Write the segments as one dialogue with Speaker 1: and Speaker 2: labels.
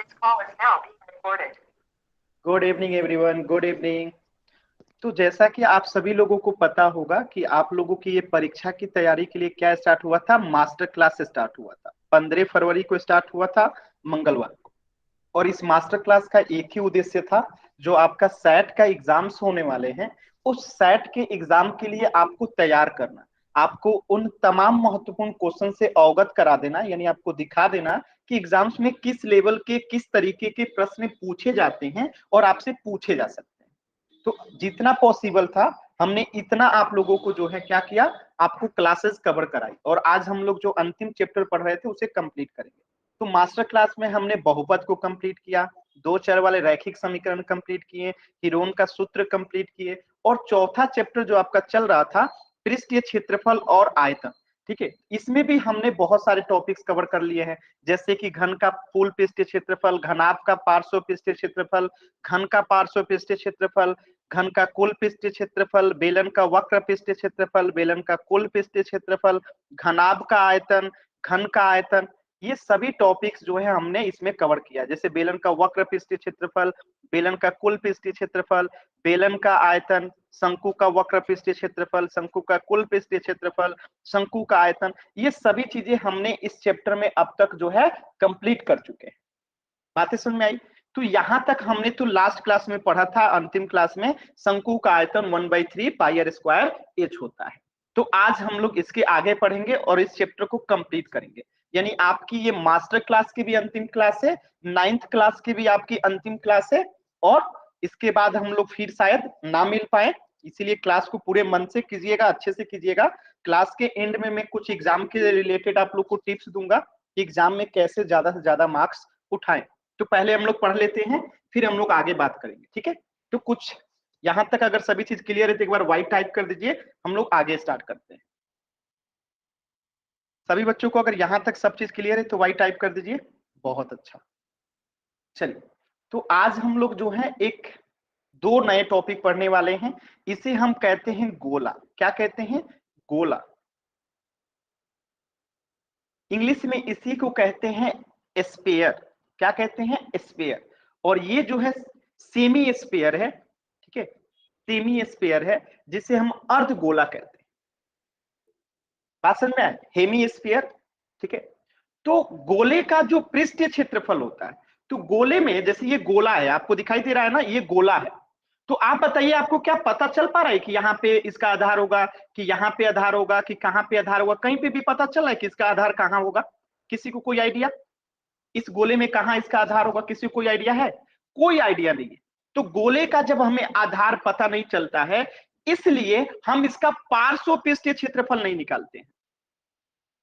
Speaker 1: This call is now being recorded. Good evening everyone, good evening. तो जैसा कि आप सभी लोगों को पता होगा कि आप लोगों की ये परीक्षा की तैयारी के लिए क्या स्टार्ट हुआ था, मास्टर क्लास स्टार्ट हुआ था। 15 फरवरी को स्टार्ट हुआ था, मंगलवार को। और इस मास्टर क्लास का एक ही उद्देश्य था, जो आपका सैट का एग्जाम्स होने वाले हैं, उस सैट के एग्जाम के लिए आपको तैयार करना, आपको उन तमाम महत्वपूर्ण क्वेश्चन से अवगत करा देना, यानी आपको दिखा देना कि एग्जाम्स में किस लेवल के किस तरीके के प्रश्न पूछे जाते हैं और आपसे पूछे जा सकते हैं। तो जितना पॉसिबल था हमने इतना आप लोगों को जो है क्या किया, आपको क्लासेस कवर कराई। और आज हम लोग जो अंतिम चैप्टर पढ़ रहे थे उसे कंप्लीट करेंगे। तो मास्टर क्लास में हमने बहुपद को कंप्लीट किया, दो चर वाले रैखिक समीकरण कंप्लीट किए, हीरोन का सूत्र कंप्लीट किए, और चौथा चैप्टर जो आपका चल रहा था पृष्ठीय क्षेत्रफल और आयतन, ठीक है, इसमें भी हमने बहुत सारे टॉपिक्स कवर कर लिए हैं, जैसे कि घन का पूर्ण पृष्ठीय क्षेत्रफल, घनाभ का पार्श्व पृष्ठीय क्षेत्रफल, घन का पार्श्व पृष्ठीय क्षेत्रफल, घन का कुल पृष्ठीय क्षेत्रफल, बेलन का वक्र पृष्ठीय क्षेत्रफल, बेलन का कुल पृष्ठीय क्षेत्रफल, घनाभ का आयतन, घन का आयतन, ये सभी टॉपिक्स जो है हमने इसमें कवर किया। जैसे बेलन का वक्र पृष्ठीय क्षेत्रफल, बेलन का कुल पृष्ठीय क्षेत्रफल, बेलन का आयतन, शंकु का वक्र पृष्ठीय क्षेत्रफल, शंकु का कुल पृष्ठीय क्षेत्रफल, शंकु का आयतन, ये सभी चीजें हमने इस चैप्टर में अब तक जो है कंप्लीट कर चुके हैं। बातें समझ में आई? तो यहां तक हमने तो लास्ट क्लास में पढ़ा था, अंतिम क्लास में शंकु का आयतन 1/3 पाई आर स्क्वायर एच होता है। तो आज हम लोग इसके आगे पढ़ेंगे और इस चैप्टर को कंप्लीट करेंगे। यानी आपकी ये मास्टर क्लास की भी अंतिम क्लास है, 9th क्लास की भी आपकी अंतिम क्लास है, और इसके बाद हम लोग फिर शायद ना मिल पाए, इसीलिए क्लास को पूरे मन से कीजिएगा, अच्छे से कीजिएगा। क्लास के एंड में मैं कुछ एग्जाम के रिलेटेड आप लोग को टिप्स दूंगा कि एग्जाम में कैसे ज्यादा से ज्यादा मार्क्स उठाएं। तो पहले हम लोग पढ़ लेते हैं, फिर हम लोग आगे बात करेंगे, ठीक है? तो कुछ यहां तक अगर सभी चीज क्लियर है तो एक बार वाइट टाइप कर दीजिए, हम लोग आगे स्टार्ट करते हैं। सभी बच्चों को अगर यहां तक सब चीज क्लियर है तो वाइट टाइप कर दीजिए, बहुत अच्छा। चलिए, तो आज हम लोग जो है एक दो नए टॉपिक पढ़ने वाले हैं। इसे हम कहते हैं गोला। क्या कहते हैं? गोला। इंग्लिश में इसी को कहते हैं स्पेयर। क्या कहते हैं? स्पेयर। और ये जो है सेमी स्पेयर है, ठीक है, सेमी स्पेयर है, जिसे हम अर्ध गोला कहते हैं। बात समझ में आए? हेमी स्पेयर, ठीक है। तो गोले का जो पृष्ठीय क्षेत्रफल होता है, तो गोले में जैसे ये गोला है, आपको दिखाई दे रहा है ना, ये गोला है। तो आप बताइए, आपको क्या पता चल पा रहा है कि यहाँ पे इसका आधार होगा, कि यहाँ पे आधार होगा, कि कहाँ पे आधार होगा? कहीं पे भी पता चल रहा है कि इसका आधार कहाँ होगा? किसी को कोई आइडिया? इस गोले में कहाँ इसका आधार होगा? किसी को कोई आइडिया है? कोई आइडिया नहीं है। तो गोले का जब हमें आधार पता नहीं चलता है, इसलिए हम इसका पार्श्व पृष्ठीय क्षेत्रफल नहीं निकालते हैं।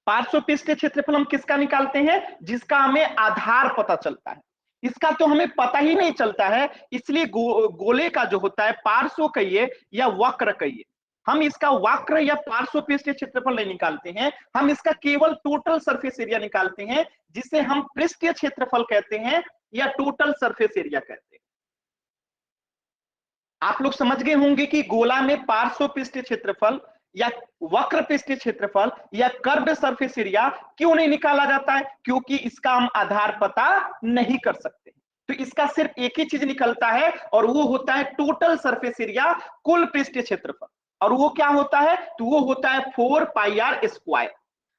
Speaker 1: पार्श्व पृष्ठीय क्षेत्रफल हम किसका निकालते हैं? जिसका हमें आधार पता चलता है। इसका तो हमें पता ही नहीं चलता है, इसलिए गोले का जो होता है पार्श्व कहिए या वक्र कहिए, हम इसका वक्र या पार्श्व पृष्ठीय क्षेत्रफल नहीं निकालते हैं, हम इसका केवल टोटल सरफेस एरिया निकालते हैं, जिसे हम पृष्ठीय क्षेत्रफल कहते हैं या टोटल सरफेस एरिया कहते हैं। आप लोग समझ गए होंगे कि गोला में पार्श्व पृष्ठीय क्षेत्रफल या वक्र पृष्ठीय क्षेत्रफल या कर्व सरफेस एरिया क्यों नहीं निकाला जाता है? क्योंकि इसका हम आधार पता नहीं कर सकते। तो इसका सिर्फ एक ही चीज निकलता है, और वो होता है टोटल सरफेस एरिया, कुल पृष्ठीय क्षेत्रफल। और वो क्या होता है? तो वो होता है 4 पाई आर स्क्वायर।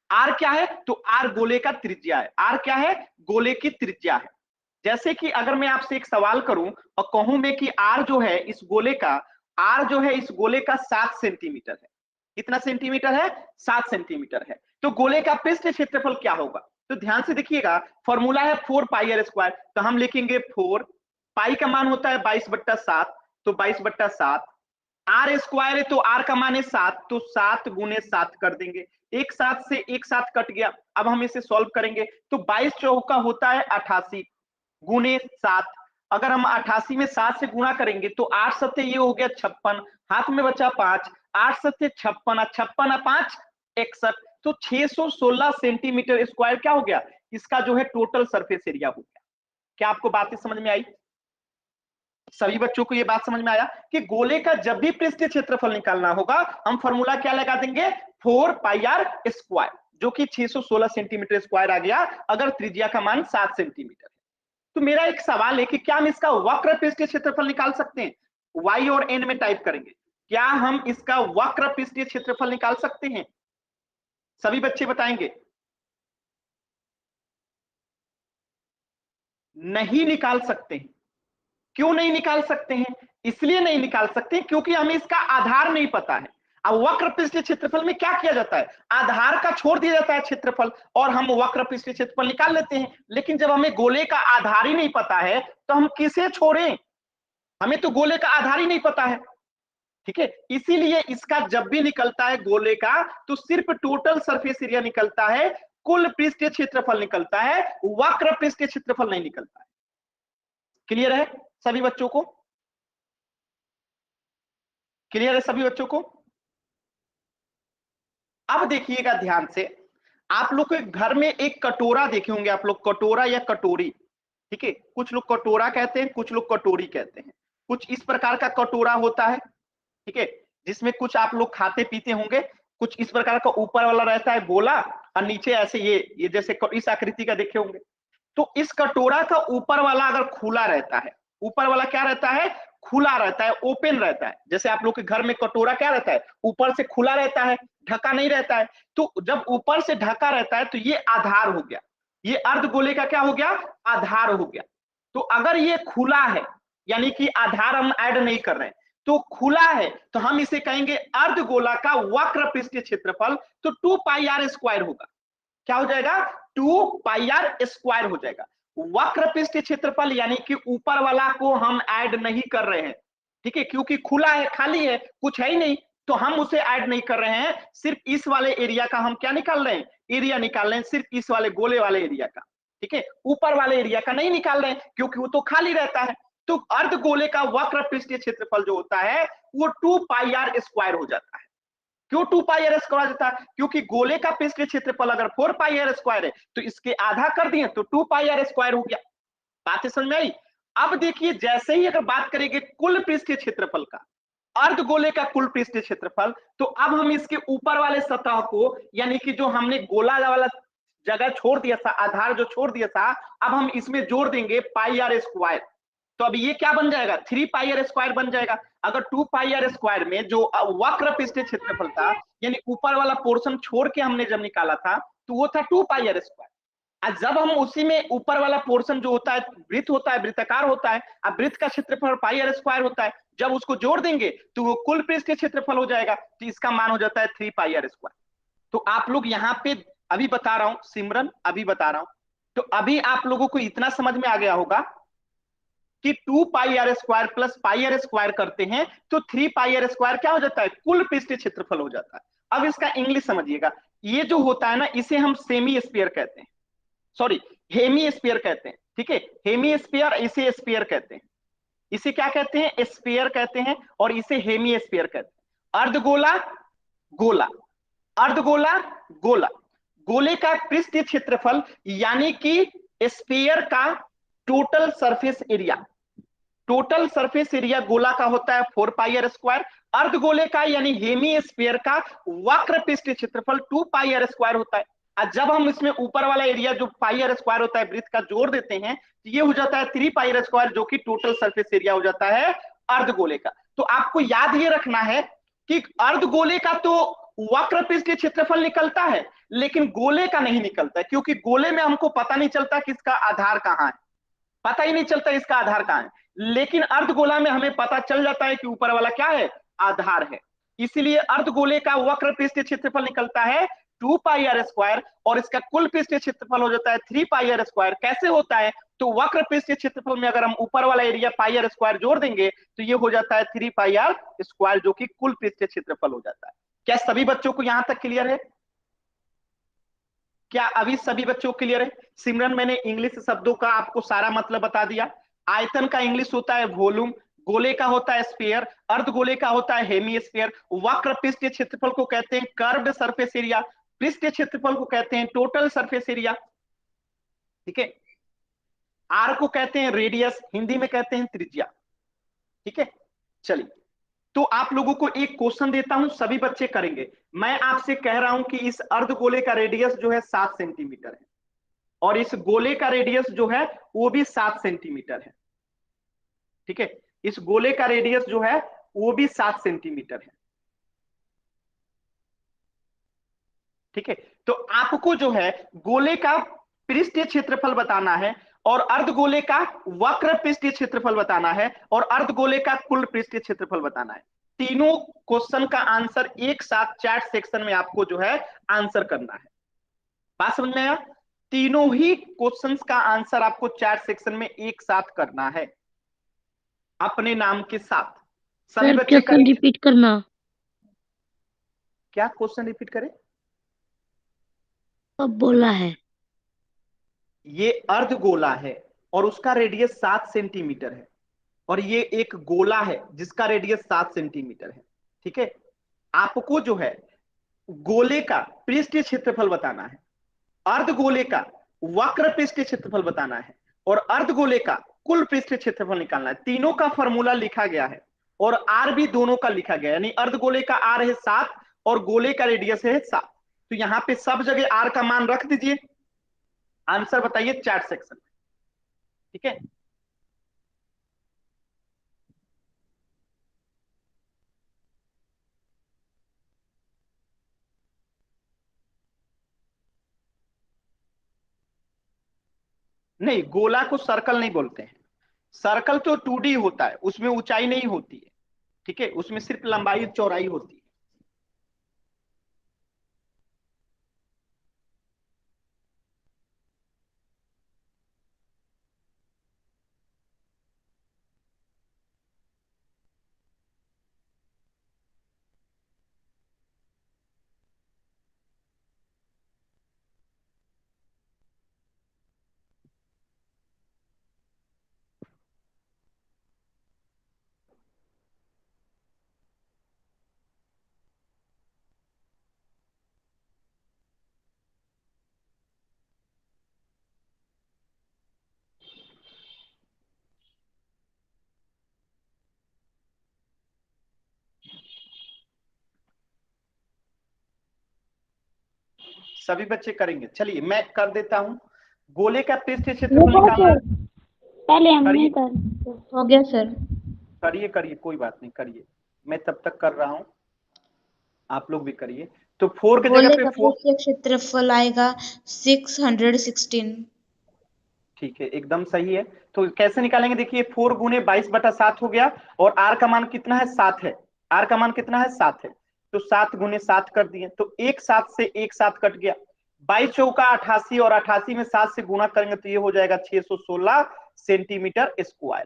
Speaker 1: आर क्या है? तो आर गोले का त्रिज्या है। आर क्या है? गोले की त्रिज्या है। जैसे कि अगर मैं आपसे एक सवाल करूं और कहूं मैं कि आर जो है इस गोले का, आर जो है इस गोले का 7 सेंटीमीटर है। कितना सेंटीमीटर है? 7 सेंटीमीटर है। तो गोले का पृष्ठ क्षेत्रफल क्या होगा? तो ध्यान से देखिएगा, फॉर्मूला है 4 पाई आर स्क्वायर, तो हम लिखेंगे 4 पाई का मान होता है 22/7, तो 22/7, आर स्क्वायर है तो आर का मान है 7, तो 7 गुने 7 कर देंगे। एक साथ से एक साथ कट गया। अब हम इसे सॉल्व करेंगे तो 22 चौका होता है 88 गुने 7। अगर हम 88 में 7 से गुणा करेंगे तो 8 सत्ते ये हो गया 56, हाथ में बचा 5, 8 सत्ते 56, 56 5 61, तो 616 सेंटीमीटर स्क्वायर क्या हो गया? इसका जो है टोटल सरफेस एरिया हो गया। क्या आपको बातें समझ में आई? सभी बच्चों को ये बात समझ में आया कि गोले का जब भी पृष्ठीय क्षेत्रफल निकालना होगा, हम फॉर्मूला क्या लगा देंगे? 4 पाई आर स्क्वायर, जो कि 616 सेंटीमीटर स्क्वायर आ गया अगर त्रिज्या का मान 7 सेंटीमीटर है। तो मेरा एक सवाल है कि क्या हम इसका वक्र पृष्ठीय क्षेत्रफल निकाल सकते हैं? y और n में टाइप करेंगे, क्या हम इसका वक्र पृष्ठीय क्षेत्रफल निकाल सकते हैं? सभी बच्चे बताएंगे। नहीं निकाल सकते हैं। क्यों नहीं निकाल सकते हैं? इसलिए नहीं निकाल सकते क्योंकि हमें इसका आधार नहीं पता है। अब वक्र पृष्ठीय क्षेत्रफल में क्या किया जाता है, आधार का छोड़ दिया जाता है क्षेत्रफल और हम वक्र पृष्ठीय क्षेत्रफल निकाल लेते हैं। लेकिन जब हमें गोले का आधार ही नहीं पता है तो हम किसे छोड़ें? हमें तो गोले का आधार ही नहीं पता है, ठीक है। इसीलिए इसका जब भी निकलता है गोले का तो सिर्फ टोटल सरफेस एरिया निकलता है, कुल पृष्ठीय क्षेत्रफल निकलता है, वक्र पृष्ठीय क्षेत्रफल नहीं निकलता है। क्लियर है सभी बच्चों को? क्लियर है सभी बच्चों को? अब देखिएगा ध्यान से, आप लोग के घर में एक कटोरा देखे होंगे आप लोग, कटोरा या कटोरी, ठीक है। कुछ लोग कटोरा कहते हैं, कुछ लोग कटोरी कहते हैं। कुछ इस प्रकार का कटोरा होता है, ठीक है, जिसमें कुछ आप लोग खाते पीते होंगे। कुछ इस प्रकार का ऊपर वाला रहता है गोला और नीचे ऐसे ये जैसे इस आकृति का देखे होंगे। तो इस कटोरा का ऊपर वाला अगर खुला रहता है, ऊपर वाला क्या रहता है, खुला रहता है, ओपन रहता है। जैसे आप लोग के घर में कटोरा क्या रहता है, ऊपर से खुला रहता है, ढका नहीं रहता है। तो जब ऊपर से ढका रहता है तो ये आधार हो गया, ये अर्धगोले का क्या हो गया, आधार हो गया। तो अगर ये खुला है यानी कि आधार हम ऐड नहीं कर रहे हैं, तो खुला है तो हम इसे कहेंगे अर्धगोला का वक्र पृष्ठीय क्षेत्रफल। तो 2 पाई आर स्क्वायर होगा। क्या हो जाएगा, 2 पाई आर स्क्वायर हो जाएगा। वक्र पृष्ठीय क्षेत्रफल यानी कि ऊपर वाला को हम ऐड नहीं कर रहे हैं, ठीक है, क्योंकि खुला है, खाली है, कुछ है ही नहीं, तो हम उसे ऐड नहीं कर रहे हैं। सिर्फ इस वाले एरिया का हम क्या निकाल रहे हैं, एरिया निकाल रहे हैं, सिर्फ इस वाले गोले वाले एरिया का, ठीक है। ऊपर वाले एरिया का नहीं निकाल रहे हैं क्योंकि वो तो खाली रहता है। तो अर्धगोले का वक्र पृष्ठीय क्षेत्रफल जो होता है वो 2 पाई आर स्क्वायर हो जाता है। क्यों 2 पाई आर स्क्वायर देता है, क्योंकि गोले का पृष्ठीय क्षेत्रफल अगर 4 पाई आर स्क्वायर है तो इसके आधा कर दिए तो 2 पाई आर स्क्वायर हो गया। बात समझ में आई? अब देखिए, जैसे ही अगर बात करेंगे कुल पृष्ठीय क्षेत्रफल का, अर्धगोले का कुल पृष्ठीय क्षेत्रफल, तो अब हम इसके ऊपर वाले सतह को यानी कि जो हमने गोला वाला जगह छोड़ दिया था, आधार जो छोड़ दिया था, अब हम इसमें जोड़ देंगे पाई आर स्क्वायर। तो अब ये क्या बन जाएगा, 3 पाई आर स्क्वायर बन जाएगा। अगर 2 पाई आर स्क्वायर में जो वक्र पृष्ठीय क्षेत्रफल था यानी ऊपर वाला पोर्शन छोड़ के हमने जब निकाला था तो वो था 2 पाई आर स्क्वायर। और जब हम उसी में ऊपर वाला पोर्शन जो होता है वृत्त होता है, वृत्ताकार होता है, अब वृत्त का क्षेत्रफल पाई आर स्क्वायर होता है, जब उसको जोड़ देंगे तो वो कुल पृष्ठीय क्षेत्रफल हो जाएगा। तो इसका मान हो जाता है 3 पाई आर स्क्वायर। तो आप लोग यहाँ पे अभी बता रहा हूं सिमरन, अभी बता रहा हूं, तो अभी आप लोगों को इतना समझ में आ गया होगा कि 2 pi r square plus pi r square करते हैं तो 3 पाई आर स्क्वायर क्या हो जाता है, कुल पृष्ठीय क्षेत्रफल हो जाता है। अब इसका इंग्लिश समझिएगा, ये जो होता है ना इसे हम सेमी स्फीयर कहते हैं, सॉरी हेमी स्फीयर कहते हैं, ठीक है। हेमी स्फीयर इसे स्फीयर कहते हैं, इसे क्या कहते हैं, स्फीयर कहते हैं, और इसे हेमी स्फीयर कहते हैं। अर्धगोला, गोला, अर्धगोला, गोला, गोले का पृष्ठीय क्षेत्रफल यानी कि स्फीयर का total surface area, total surface area गोला का होता है 4 पाई आर स्क्वायर। अर्धगोले का यानी हेमी स्फीयर का वक्र पृष्ठीय क्षेत्रफल 2 पाई आर स्क्वायर होता है। और जब हम इसमें ऊपर वाला एरिया जो पाई आर स्क्वायर होता है वृत्त का जोड़ देते हैं तो ये हो जाता है 3 पाई आर स्क्वायर, जो कि टोटल सरफेस एरिया हो जाता है अर्धगोले का। तो आपको याद ये रखना है कि अर्धगोले का तो वक्र पृष्ठीय क्षेत्रफल निकलता है लेकिन गोले का नहीं निकलता है, क्योंकि गोले में हमको पता नहीं चलता कि इसका आधार कहाँ है, पता ही नहीं चलता इसका आधार कहाँ है। लेकिन अर्धगोला में हमें पता चल जाता है कि ऊपर वाला क्या है, आधार है। इसीलिए अर्धगोले का वक्र पृष्ठीय क्षेत्रफल निकलता है 2 पाई आर स्क्वायर और इसका कुल पृष्ठीय क्षेत्रफल हो जाता है 3 पाई आर स्क्वायर। कैसे होता है, तो वक्र पृष्ठीय क्षेत्रफल में अगर हम ऊपर वाला एरिया पाई आर स्क्वायर जोड़ देंगे तो ये हो जाता है 3 पाई आर स्क्वायर, जो कि कुल पृष्ठीय क्षेत्रफल हो जाता है। क्या सभी बच्चों को यहां तक क्लियर है? क्या अभी सभी बच्चों को क्लियर है? सिमरन, मैंने इंग्लिश शब्दों का आपको सारा मतलब बता दिया। आयतन का इंग्लिश होता है वॉल्यूम, गोले का होता है स्फीयर, अर्धगोले का होता है हेमी स्फीयर, वक्र पृष्ठीय क्षेत्रफल को कहते हैं कर्व्ड सरफेस एरिया, पृष्ठीय क्षेत्रफल को कहते हैं टोटल सरफेस एरिया, ठीक है। आर को कहते हैं रेडियस, हिंदी में कहते हैं त्रिज्या, ठीक है। चलिए, तो आप लोगों को एक क्वेश्चन देता हूं, सभी बच्चे करेंगे। मैं आपसे कह रहा हूं कि इस अर्धगोले का रेडियस जो है 7 सेंटीमीटर है, और इस गोले का रेडियस जो है वो भी 7 सेंटीमीटर है। ठीक है, इस गोले का रेडियस जो है वो भी 7 सेंटीमीटर है। ठीक है, तो आपको जो है गोले का पृष्ठीय क्षेत्रफल बताना है और अर्धगोले का वक्र पृष्ठीय क्षेत्रफल बताना है और अर्धगोले का कुल पृष्ठीय क्षेत्रफल बताना है। तीनों क्वेश्चन का आंसर एक साथ चैट सेक्शन में आपको जो है आंसर करना है। बात समझ में आया? तीनों ही क्वेश्चंस का आंसर आपको चैट सेक्शन में एक साथ करना है अपने नाम के साथ। सभी
Speaker 2: सर
Speaker 1: बच्चे
Speaker 2: क्वेश्चन
Speaker 1: करेंगे?
Speaker 2: रिपीट करना।
Speaker 1: क्या क्वेश्चन रिपीट करें?
Speaker 2: अब बोला है।
Speaker 1: ये अर्धगोला है और उसका रेडियस 7 सेंटीमीटर है और ये एक गोला है जिसका रेडियस 7 सेंटीमीटर है। ठीक है, आपको जो है गोले का पृष्ठीय क्षेत्रफल बताना है, अर्धगोले का वक्र पृष्ठीय क्षेत्रफल बताना है और अर्धगोले का कुल पृष्ठीय क्षेत्रफल निकालना है। तीनों का फॉर्मूला लिखा गया है और आर भी दोनों का लिखा गया है, यानी अर्धगोले का आर है 7 और गोले का रेडियस है 7। तो यहां पे सब जगह आर का मान रख दीजिए, आंसर बताइए चैट सेक्शन में। ठीक है, नहीं गोला को सर्कल नहीं बोलते हैं। सर्कल तो 2D होता है, उसमें ऊंचाई नहीं होती है। ठीक है, उसमें सिर्फ लंबाई चौड़ाई होती है। सभी बच्चे करेंगे? चलिए मैं कर देता हूं। गोले का पृष्ठीय क्षेत्रफल निकालना है।
Speaker 2: पहले हमने
Speaker 1: करिए
Speaker 2: कर हो गया सर।
Speaker 1: करिए करिए, कोई बात नहीं, करिए। मैं तब तक कर रहा हूं, आप लोग भी करिए। तो 4 की जगह
Speaker 3: गोले
Speaker 1: पे
Speaker 3: का
Speaker 1: 4।
Speaker 3: पृष्ठीय क्षेत्रफल आएगा 616।
Speaker 1: ठीक है, एकदम सही है। तो कैसे निकालेंगे? देखिए 4 गुने 22/7 हो गया और आर का मान कितना है? 7 है। आर का मान कितना है? 7 है। तो 7 गुने 7 कर दिए तो एक 7 से एक 7 कट गया। 22 चौका 88 और 88 में 7 से गुणा करेंगे तो ये हो जाएगा 616 सेंटीमीटर स्क्वायर।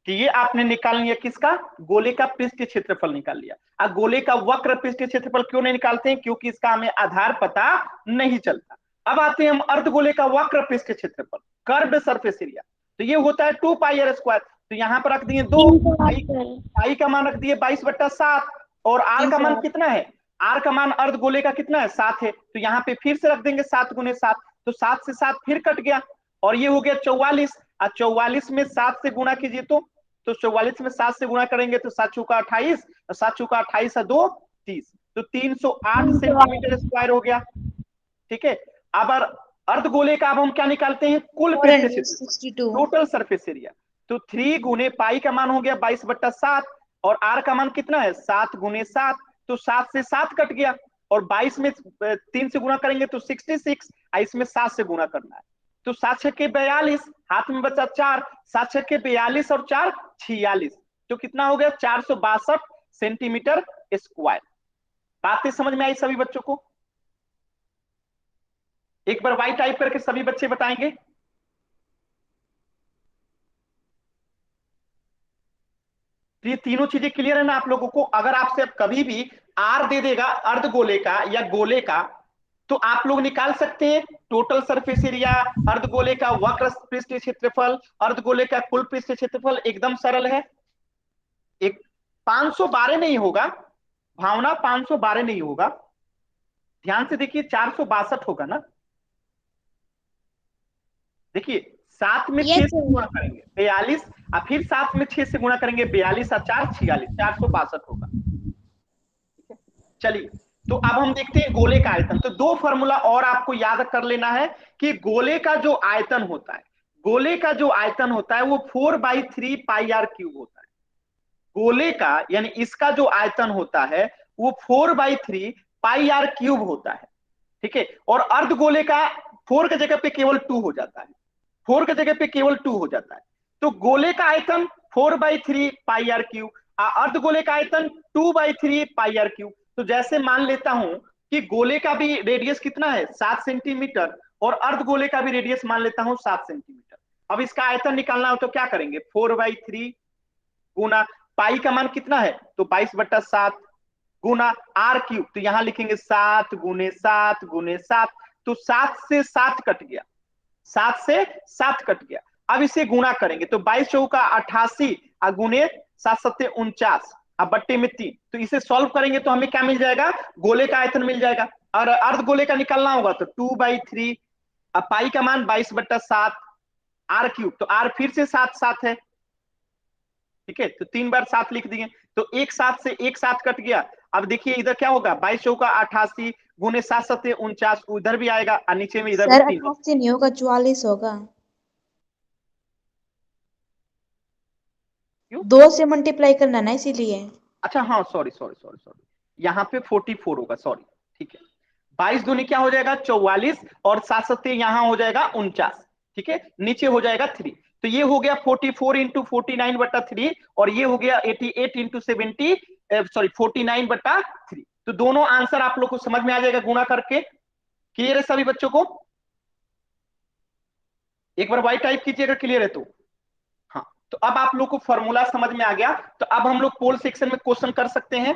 Speaker 1: तो ये आपने निकाल लिया किसका? गोले का पृष्ठीय क्षेत्रफल निकाल लिया। अब गोले का वक्र पृष्ठीय क्षेत्रफल क्यों नहीं निकालते हैं? क्योंकि इसका हमें आधार पता नहीं चलता। अब आते हैं हम अर्धगोले का वक्र पृष्ठीय क्षेत्रफल, कर्व सरफेस एरिया। तो ये होता है 2πr²। तो यहाँ पर रख दिए 2,
Speaker 2: 308
Speaker 1: आई
Speaker 2: सर।
Speaker 1: आई का मान रख दिए 22/7 और आर का मान
Speaker 3: 308।
Speaker 1: कितना है? आर का मान अर्धगोले का कितना है? 7 है। तो यहाँ पे फिर से रख देंगे 7 गुने 7। तो 7 से 7 फिर कट गया और ये हो गया 44। और 44 में 7 से गुणा कीजिए तो 44 में 7 से गुणा करेंगे तो 7 चौका 28 और 7 चौका 28 और 2 30। तो 308 सेंटीमीटर
Speaker 2: 308
Speaker 1: स्क्वायर हो गया। ठीक है, अब अर्धगोले का अब हम क्या निकालते हैं? कुल पृष्ठीय क्षेत्रफल,
Speaker 3: 462।
Speaker 1: Total surface area. तो 3 गुने पाई का मान हो गया 22/7 और आर का मान कितना है? 7 गुने 7। तो 7 से 7 कट गया और 22 में 3 से गुणा करेंगे तो 66 और इसमें 7 से गुणा करना है। तो 7 छक्के 42, हाथ में बचा 4, 7 छक्के 42 और 4 46। तो कितना हो गया? 462 सेंटीमीटर स्क्वायर। बातें समझ में आई सभी बच्चों को? एक बार वाई टाइप करके सभी बच्चे बताएंगे। तो ये तीनों चीजें क्लियर है ना आप लोगों को? अगर आपसे अब कभी भी आर दे देगा अर्धगोले का या गोले का तो आप लोग निकाल सकते हैं टोटल सरफेस एरिया, अर्धगोले का वक्र पृष्ठीय क्षेत्रफल, अर्धगोले का कुल पृष्ठीय क्षेत्रफल। एकदम सरल है। एक 512 नहीं होगा भावना, 512 नहीं होगा। ध्यान से देखिए 462 होगा ना। देखिए 7 में 6
Speaker 3: यस
Speaker 1: से
Speaker 3: सर।
Speaker 1: गुणा करेंगे 42 और फिर 7 में 6 से गुणा करेंगे 42 और 4 46, 462 होगा। ठीक है, चलिए तो अब हम देखते हैं गोले का आयतन। तो दो फॉर्मूला और आपको याद कर लेना है कि गोले का जो आयतन होता है, गोले का जो आयतन होता है वो 4/3 पाई आर क्यूब होता है। गोले का यानी इसका जो आयतन होता है वो 4/3 पाई आर क्यूब होता है, ठीक है। और अर्धगोले का 4 की जगह पे केवल 2 हो जाता है, 4 की जगह पे केवल 2 हो जाता है। तो गोले का आयतन 4/3 पाई आर क्यूब, अर्धगोले का आयतन 2/3 पाई आर क्यूब। तो जैसे मान लेता हूं कि गोले का भी रेडियस कितना है 7 सेंटीमीटर, और अर्धगोले का भी रेडियस मान लेता हूं 7 सेंटीमीटर। अब इसका आयतन निकालना हो तो क्या करेंगे, 4/3 गुना पाई का मान कितना है तो 22/7 गुना आर क्यूब, तो यहां लिखेंगे 7 गुने 7 गुने 7। तो 7 से 7 कट गया, 7 से 7 कट गया। अब इसे गुणा करेंगे तो 22×4 = 88 और गुने 7×7 = 49 अब बट्टे में 3। तो इसे सॉल्व करेंगे तो हमें क्या मिल जाएगा, गोले का आयतन मिल जाएगा। और अर्ध गोले का निकालना होगा तो 2/3, अब पाई का मान 22/7 आर क्यूब, तो आर फिर से 7 है, ठीक है। तो 3 बार 7 लिख दिए, तो एक 7 से एक 7 कट गया। अब देखिए इधर क्या होगा, 22×4 = 88 गुने 7×7 = 49, उधर भी आएगा और नीचे में इधर भी
Speaker 3: सर
Speaker 1: 3 होगा।
Speaker 3: 88 नहीं होगा, 44 होगा।
Speaker 1: क्यों?
Speaker 3: 2 से मल्टीप्लाई करना ना, इसीलिए।
Speaker 1: अच्छा हाँ, सॉरी सॉरी सॉरी सॉरी, यहाँ पे 44 होगा, सॉरी, ठीक है। 22 दूनी क्या हो जाएगा 44, और 7×7 यहाँ हो जाएगा 49, ठीक है। नीचे हो जाएगा 3, तो ये हो गया 44×49/3, और ये हो गया 88×70, सॉरी 49/3। तो दोनों आंसर आप लोग को समझ में आ जाएगा गुणा करके। क्लियर है सभी बच्चों को? एक बार वाई टाइप कीजिएगा, क्लियर है तो। हाँ, तो अब आप लोग को फॉर्मूला समझ में आ गया, तो अब हम लोग पोल सेक्शन में क्वेश्चन कर सकते हैं।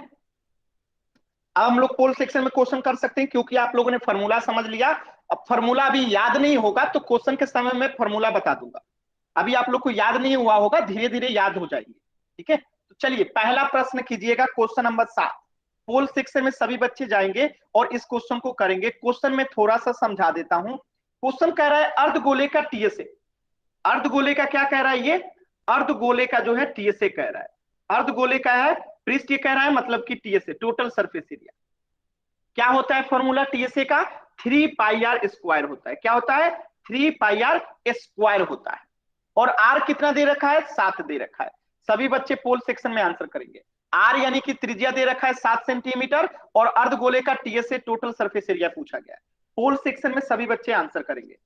Speaker 1: अब हम लोग पोल सेक्शन में क्वेश्चन कर सकते हैं, क्योंकि आप लोगों ने फॉर्मूला समझ लिया। अब फॉर्मूला अभी याद नहीं होगा तो क्वेश्चन के समय में फॉर्मूला बता दूंगा। अभी आप लोग को याद नहीं हुआ होगा, धीरे धीरे याद हो जाएंगे, ठीक है। तो चलिए पहला प्रश्न कीजिएगा, क्वेश्चन नंबर 7। पोल सेक्शन में सभी बच्चे जाएंगे और इस क्वेश्चन को करेंगे। क्वेश्चन में थोड़ा सा समझा देता हूं। क्वेश्चन कह रहा है अर्धगोले का टीएसए, अर्धगोले का क्या कह रहा है ये, अर्धगोले का जो है टीएसए कह रहा है। अर्धगोले का है पृष्ठ, ये कह रहा है मतलब कि टीएसए टोटल सरफेस एरिया। क्या होता है फॉर्मूला टीएसए का, 3πr² होता है। क्या होता है, 3πr² होता है। और आर कितना दे रखा है, 7 दे रखा है। सभी बच्चे पोल सेक्शन में आंसर करेंगे। आर यानी कि त्रिज्या दे रखा है 7 सेंटीमीटर, और अर्धगोले का टीएसए टोटल सरफेस एरिया पूछा गया है। पोल सेक्शन में सभी बच्चे आंसर करेंगे।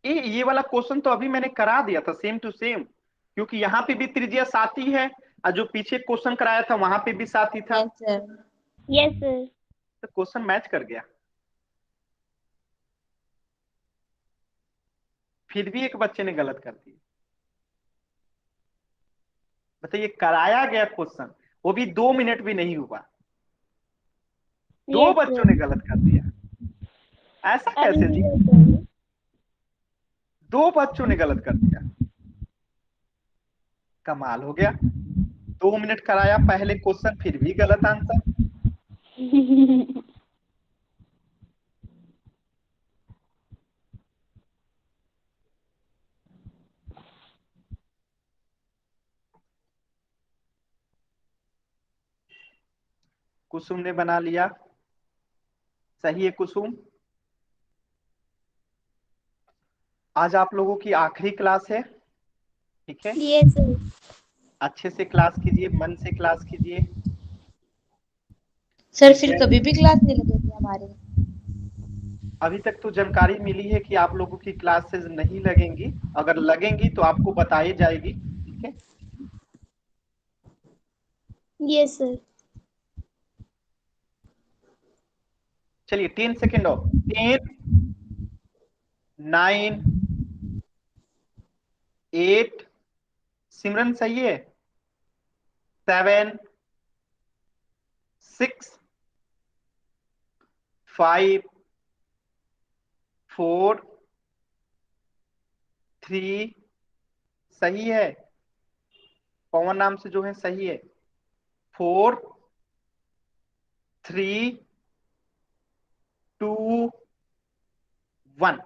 Speaker 1: ये वाला क्वेश्चन तो अभी मैंने करा दिया था सेम टू सेम, क्योंकि यहाँ पे भी त्रिज्या 7 ही है, और जो पीछे क्वेश्चन कराया था वहां पे भी 7 ही था।
Speaker 3: Yes sir.
Speaker 2: Yes sir.
Speaker 1: तो क्वेश्चन मैच कर गया। फिर भी एक बच्चे ने गलत कर दिया। बताइए, कराया गया क्वेश्चन, वो भी 2 मिनट भी नहीं हुआ, 2
Speaker 2: यस
Speaker 1: बच्चों ने
Speaker 2: सर।
Speaker 1: गलत कर दिया। ऐसा
Speaker 2: अरे
Speaker 1: कैसे जी,
Speaker 2: नहीं सर।
Speaker 1: 2 बच्चों ने गलत कर दिया, कमाल हो गया। 2 मिनट कराया पहले क्वेश्चन, फिर भी गलत आंसर। कुसुम ने बना लिया, सही है कुसुम। आज आप लोगों की आखिरी क्लास है, ठीक है।
Speaker 2: Yes sir.
Speaker 1: अच्छे से क्लास कीजिए, मन से क्लास कीजिए,
Speaker 3: सर
Speaker 1: ठीक
Speaker 3: फिर
Speaker 1: है।
Speaker 3: कभी भी क्लास नहीं लगेगी हमारी?
Speaker 1: अभी तक तो जानकारी मिली है कि आप लोगों की क्लासेस नहीं लगेंगी, अगर लगेंगी तो आपको बताई जाएगी, ठीक है।
Speaker 2: Yes sir.
Speaker 1: चलिए 10 सेकेंड और, 10, 9, 8, सिमरन सही है, 7, 6, 5, 4, 3, सही है। पवन नाम से जो है सही है, 4, 3, 2, 1।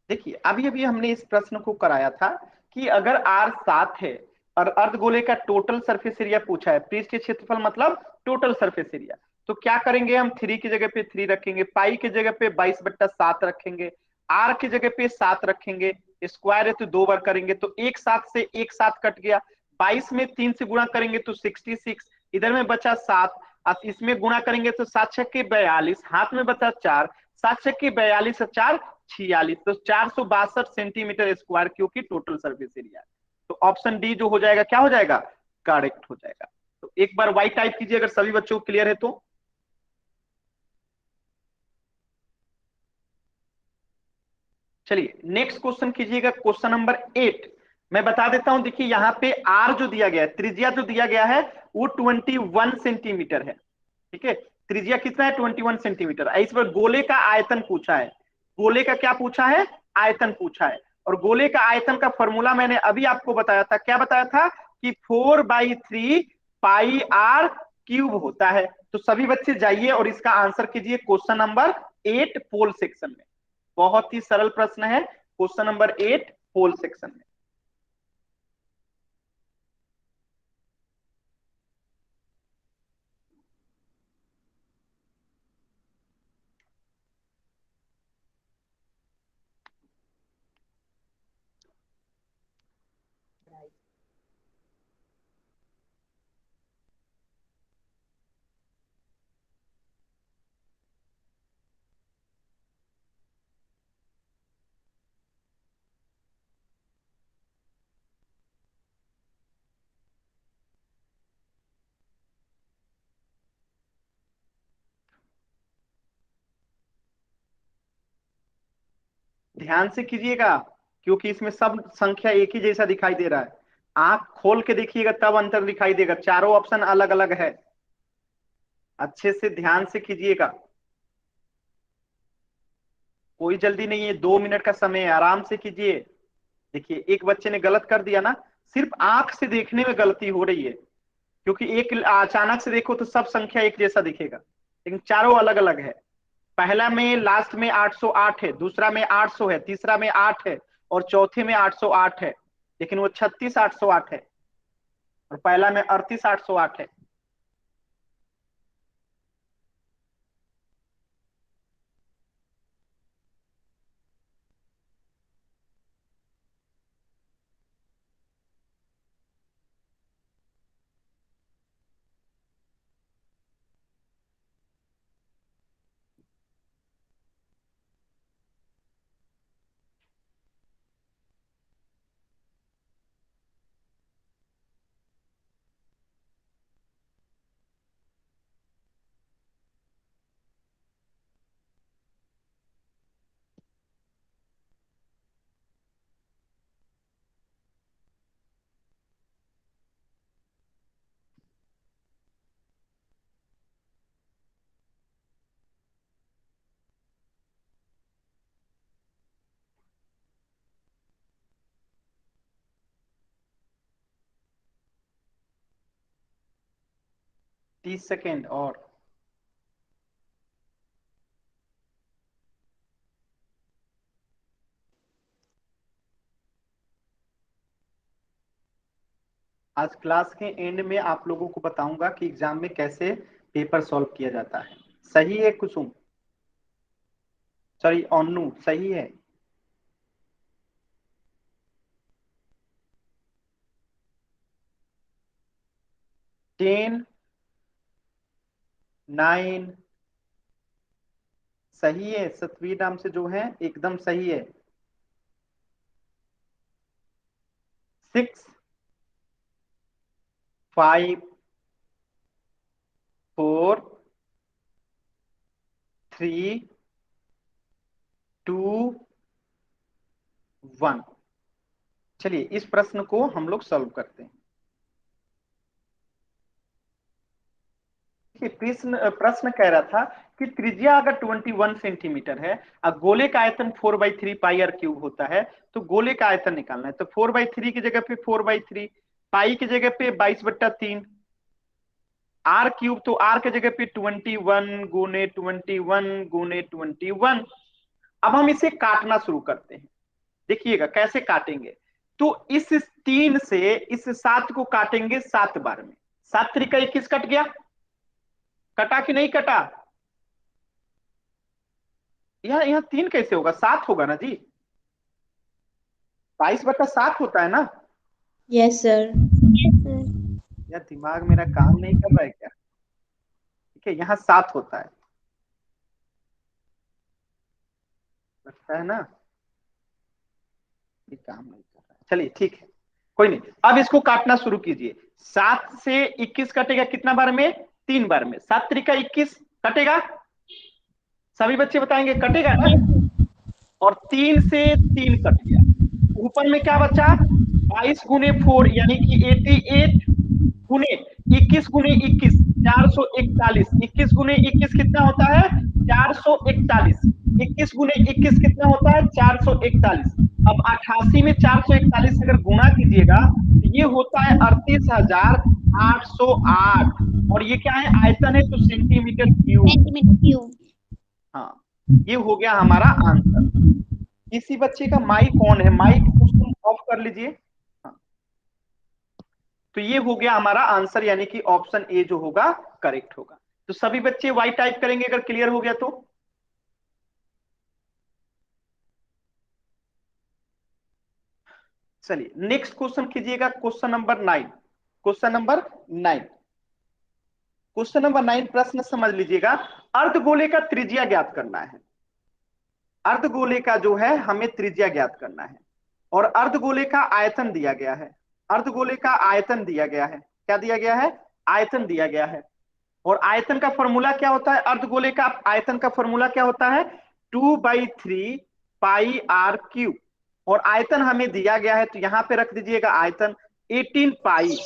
Speaker 1: देखिए अभी अभी हमने इस प्रश्न को कराया था कि अगर R 7 है और अर्धगोले का टोटल सरफेस एरिया पूछा है, पृष्ठीय क्षेत्रफल मतलब टोटल सरफेस एरिया। तो क्या करेंगे हम, 3 की जगह पे 3 रखेंगे, पाई की जगह पे 22/7 रखेंगे, आर की जगह पे 7 रखेंगे, स्क्वायर है तो 2 बार करेंगे तो एक साथ से एक साथ कट गया, 22 में 3 से गुणा करेंगे तो 66, इधर में बचा 7, अब इसमें गुणा करेंगे तो 7 छक्के 42, हाथ में बचा 4, 7 छक्के 42 और 4 46, तो 462 सेंटीमीटर स्क्वायर क्योंकि टोटल सर्फेस एरिया। तो ऑप्शन डी जो हो जाएगा क्या हो जाएगा, करेक्ट हो जाएगा। तो एक बार वाई टाइप कीजिए अगर सभी बच्चों को क्लियर है तो। चलिए नेक्स्ट क्वेश्चन कीजिएगा, क्वेश्चन नंबर 8। मैं बता देता हूं, देखिए यहाँ पे आर जो दिया गया है, त्रिज्या जो दिया गया है वो 21 सेंटीमीटर है, ठीक है। त्रिज्या कितना है, 21 सेंटीमीटर। इस पर गोले का आयतन पूछा है, गोले का क्या पूछा है, आयतन पूछा है। और गोले का आयतन का फॉर्मूला मैंने अभी आपको बताया था, क्या बताया था कि 4/3 पाई आर क्यूब होता है। तो सभी बच्चे जाइए और इसका आंसर कीजिए क्वेश्चन नंबर 8 पोल सेक्शन में। बहुत ही सरल प्रश्न है, क्वेश्चन नंबर 8 पोल सेक्शन में। ध्यान से कीजिएगा क्योंकि इसमें सब संख्या एक ही जैसा दिखाई दे रहा है, आंख खोल के देखिएगा तब अंतर दिखाई देगा, चारों ऑप्शन अलग अलग है। अच्छे से ध्यान से कीजिएगा, कोई जल्दी नहीं है, 2 मिनट का समय है, आराम से कीजिए। देखिए एक बच्चे ने गलत कर दिया ना, सिर्फ आंख से देखने में गलती हो रही है, क्योंकि एक अचानक से देखो तो सब संख्या एक जैसा दिखेगा, लेकिन चारों अलग अलग है। पहला में लास्ट में 808 है, दूसरा में 800 है, तीसरा में 8 है, और चौथे में 808 है, लेकिन वो 36,808 है, और पहला में 38,808 है। तीस सेकेंड और। आज क्लास के एंड में आप लोगों को बताऊंगा कि एग्जाम में कैसे पेपर सॉल्व किया जाता है। सही है कुसुम, सॉरी अन्नू, सही है। 10, 9, सही है, सतवीर नाम से जो है एकदम सही है। 6, 5, 4, 3, 2, 1। चलिए इस प्रश्न को हम लोग सॉल्व करते हैं। देखिए प्रश्न प्रश्न कह रहा था कि त्रिज्या अगर 21 सेंटीमीटर है और गोले का आयतन 4/3 पाई आर क्यूब होता है, तो गोले का आयतन निकालना है। तो 4/3 की जगह पे 4/3, पाई की जगह पे 22/3, आर क्यूब तो आर की जगह पे 21 गुने 21 गुने 21। अब हम इसे काटना शुरू करते हैं, देखिएगा कैसे काटेंगे। तो इस 3 से इस 7 को काटेंगे 7 बार में। 7 3 21 कट गया, कटा कि नहीं कटा? यहाँ 3 कैसे होगा, 7 होगा ना जी। 22/7 होता है ना।
Speaker 3: Yes sir.
Speaker 2: Yes, sir.
Speaker 1: यार दिमाग मेरा काम नहीं कर रहा है क्या? ठीक है, यहाँ 7 होता है, लगता है ना ये काम नहीं कर रहा है। चलिए ठीक है, कोई नहीं। अब इसको काटना शुरू कीजिए। 7 से 21 कटेगा कितना बार में? 3 बार में। 7 3 21 कटेगा, सभी बच्चे बताएंगे कटेगा ना।
Speaker 2: Yes, sir.
Speaker 1: और 3 से 3 कट गया, ऊपर में क्या बचा? 22 × 4 यानी कि 88 गुने 21 × 21 441। 21 × 21 कितना होता है? 441। 21 × 21 कितना होता है? 441। अब 88 में 441 अगर गुणा कीजिएगा तो ये होता है 38,808। और ये क्या है? आयतन है, तो सेंटीमीटर क्यूब।
Speaker 2: Centimeter cube.
Speaker 1: हाँ, ये हो गया हमारा आंसर। किसी बच्चे का माइक ऑन है, माइक उसको ऑफ कर लीजिए। हाँ, तो ये हो गया हमारा आंसर, यानी कि ऑप्शन ए जो होगा करेक्ट होगा। तो सभी बच्चे वाई टाइप करेंगे अगर क्लियर हो गया तो। चलिए नेक्स्ट क्वेश्चन कीजिएगा, question number 9। Question number 9, question number 9 प्रश्न समझ लीजिएगा। अर्धगोले का त्रिज्या ज्ञात करना है। अर्धगोले का जो है हमें त्रिज्या ज्ञात करना है, और अर्धगोले का आयतन दिया गया है। अर्धगोले का आयतन दिया गया है। क्या दिया गया है? आयतन दिया गया है। और आयतन का फॉर्मूला क्या होता है? अर्धगोले का आयतन का फॉर्मूला क्या होता है? 2/3 πr³ और आयतन हमें दिया गया है, तो यहां पे रख दीजिएगा आयतन 18 पाई।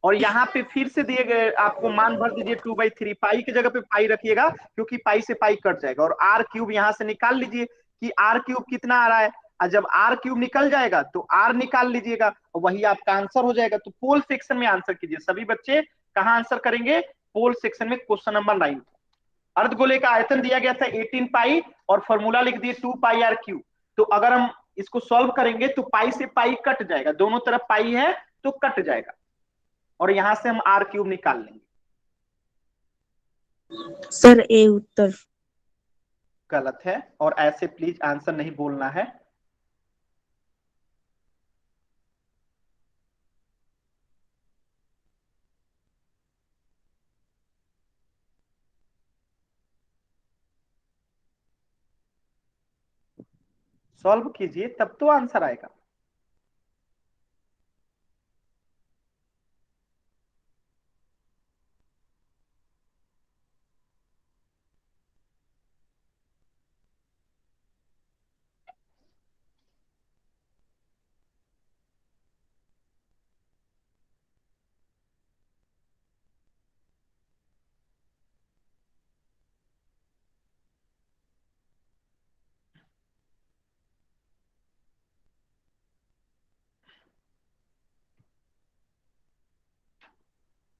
Speaker 1: और यहाँ पे फिर से दिए गए आपको मान भर दीजिए 2/3। पाई की जगह पे पाई रखिएगा, क्योंकि पाई से पाई कट जाएगा। और r³ यहां से निकाल लीजिए कि r³ कितना आ रहा है। और जब r³ निकल जाएगा तो r निकाल लीजिएगा, वही आपका आंसर हो जाएगा। तो पोल सेक्शन में आंसर कीजिए सभी बच्चे। कहां आंसर करेंगे? पोल सेक्शन में, क्वेश्चन नंबर 9। अर्धगोले का आयतन दिया गया था 18 पाई और फॉर्मूला लिख दिए 2πr³। तो अगर हम इसको सॉल्व करेंगे तो पाई से पाई कट जाएगा, दोनों तरफ पाई है तो कट जाएगा, और यहां से हम r³ निकाल लेंगे।
Speaker 3: सर ए उत्तर।
Speaker 1: गलत है, और ऐसे प्लीज आंसर नहीं बोलना है। सॉल्व कीजिए तब तो आंसर आएगा।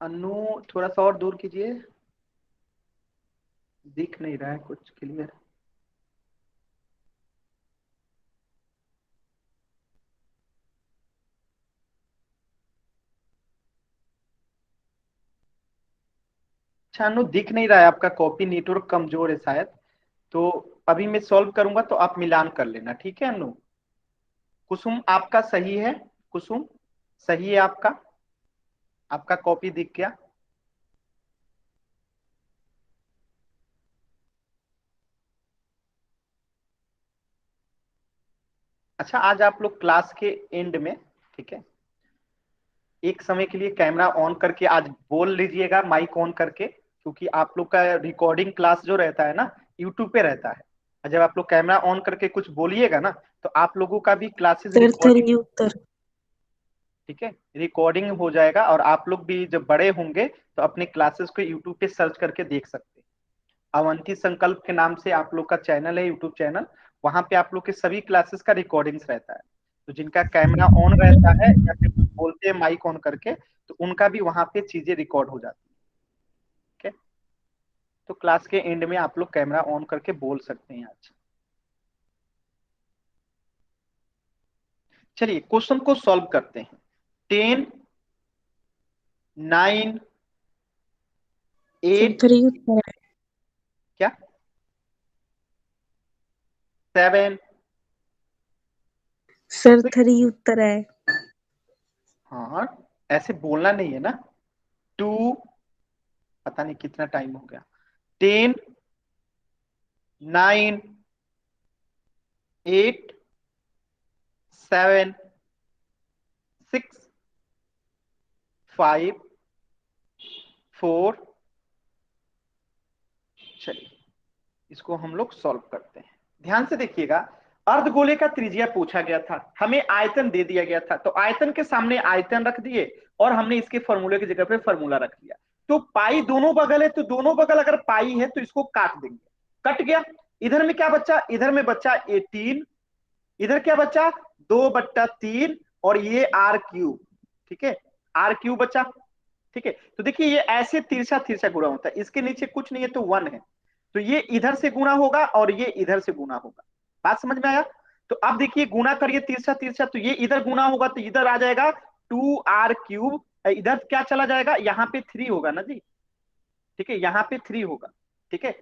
Speaker 1: अनु, थोड़ा सा और दूर कीजिए, दिख नहीं रहा है कुछ क्लियर। अच्छा अनु, दिख नहीं रहा है, आपका कॉपी नेटवर्क कमजोर है शायद। तो अभी मैं सॉल्व करूंगा तो आप मिलान कर लेना, ठीक है अनु। कुसुम आपका सही है, कुसुम सही है आपका, आपका कॉपी दिख गया। अच्छा, आज आप लोग क्लास के एंड में, ठीक है, एक समय के लिए कैमरा ऑन करके आज बोल लीजिएगा, माइक ऑन करके, क्योंकि आप लोग का रिकॉर्डिंग क्लास जो रहता है ना यूट्यूब पे रहता है। और जब आप लोग कैमरा ऑन करके कुछ बोलिएगा ना तो आप लोगों का भी क्लासेस
Speaker 3: सर
Speaker 1: रिकॉर्डिंग,
Speaker 3: ए उत्तर।
Speaker 1: ठीक है, रिकॉर्डिंग हो जाएगा। और आप लोग भी जब बड़े होंगे तो अपने क्लासेस को यूट्यूब पे सर्च करके देख सकते हैं। अवंती संकल्प के नाम से आप लोग का चैनल है, यूट्यूब चैनल, वहां पे आप लोग के सभी क्लासेस का रिकॉर्डिंग्स रहता है। तो जिनका कैमरा ऑन रहता है या फिर कुछ बोलते हैं माइक ऑन करके, तो उनका भी वहां पे चीजें रिकॉर्ड हो जाती है। ठीक है, तो क्लास के एंड में आप लोग कैमरा ऑन करके बोल सकते हैं आज। चलिए क्वेश्चन को सॉल्व करते हैं। 10, 9,
Speaker 3: सर
Speaker 1: 8,
Speaker 3: 3 उत्तर है।
Speaker 1: क्या 7,
Speaker 3: सर
Speaker 1: 6,
Speaker 3: 3 उत्तर है।
Speaker 1: हाँ ऐसे बोलना नहीं है ना। 2, पता नहीं कितना टाइम हो गया। 10, 9, 8, 7, 6, 5, 4। चलिए इसको हम लोग सॉल्व करते हैं। ध्यान से देखिएगा, अर्धगोले का त्रिज्या पूछा गया था, हमें आयतन दे दिया गया था, तो आयतन के सामने आयतन रख दिए और हमने इसके फॉर्मूले की जगह पे फॉर्मूला रख दिया। तो पाई दोनों बगल है, तो दोनों बगल अगर पाई है तो इसको काट देंगे, कट गया। इधर में क्या बचा, इधर में बचा 18, इधर क्या बचा 2/3 और ये r3, ठीक है r3 बचा। ठीक है, तो देखिए ये ऐसे तिरछा तिरछा गुणा होता है, इसके नीचे कुछ नहीं है तो 1 है, तो ये इधर से गुणा होगा और ये इधर से गुणा होगा। बात समझ में आया? तो अब देखिए गुणा करिए तिरछा तिरछा, तो ये इधर गुणा होगा तो इधर आ जाएगा 2r3, इधर क्या चला जाएगा, यहाँ पे 3 होगा ना जी, ठीक है यहाँ पे 3 होगा, ठीक है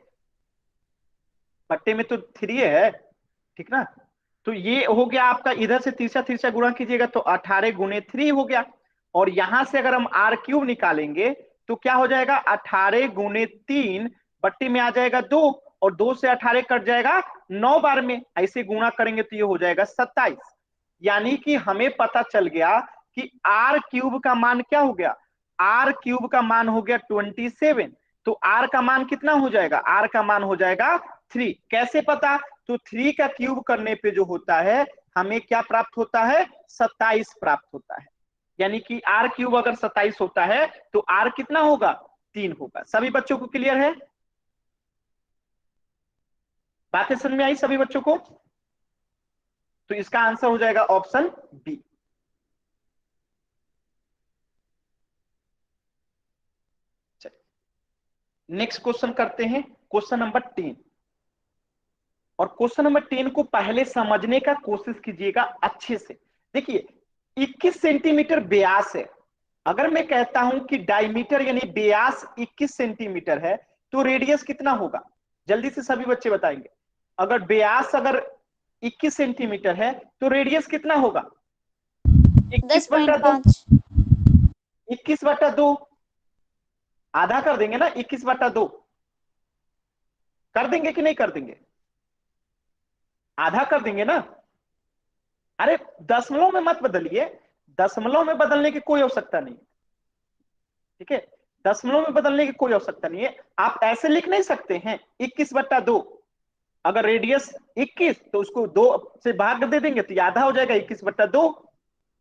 Speaker 1: पट्टे में तो 3 है, ठीक ना। तो ये हो गया आपका, इधर से तिरछा तिरछा गुणा कीजिएगा तो 18 गुणे 3 हो गया, और यहां से अगर हम r3 निकालेंगे तो क्या हो जाएगा 18 गुणे 3 बट्टी में आ जाएगा 2, और 2 से 18 कट जाएगा 9 बार में, ऐसे गुणा करेंगे तो ये हो जाएगा 27। यानी कि हमें पता चल गया कि r3 का मान क्या हो गया, r3 का मान हो गया 27। तो r का मान कितना हो जाएगा, r का मान हो जाएगा 3। कैसे पता, तो 3 का क्यूब करने पे जो होता है हमें क्या प्राप्त होता है, 27 प्राप्त होता है। यानी कि r3 अगर 27 होता है तो r कितना होगा, 3 होगा। सभी बच्चों को क्लियर है, बातें समझ में आई सभी बच्चों को? तो इसका आंसर हो जाएगा ऑप्शन बी। नेक्स्ट क्वेश्चन करते हैं, क्वेश्चन नंबर 10। और क्वेश्चन नंबर 10 को पहले समझने का कोशिश कीजिएगा अच्छे से। देखिए 21 सेंटीमीटर व्यास है, अगर मैं कहता हूं कि डायमीटर यानी व्यास 21 सेंटीमीटर है तो रेडियस कितना होगा, जल्दी से सभी बच्चे बताएंगे। अगर व्यास अगर 21 सेंटीमीटर है तो रेडियस कितना होगा, 21/2,
Speaker 2: 10.5।
Speaker 1: 21/2 आधा कर देंगे ना, 21/2 कर देंगे कि नहीं कर देंगे, आधा कर देंगे ना। अरे दशमलव में मत बदलिए, दशमलव में बदलने की कोई आवश्यकता नहीं, ठीक है दशमलव में बदलने की कोई आवश्यकता नहीं है। आप ऐसे लिख नहीं सकते हैं 21/2, अगर रेडियस 21 तो उसको 2 से भाग दे देंगे तो आधा हो जाएगा 21/2।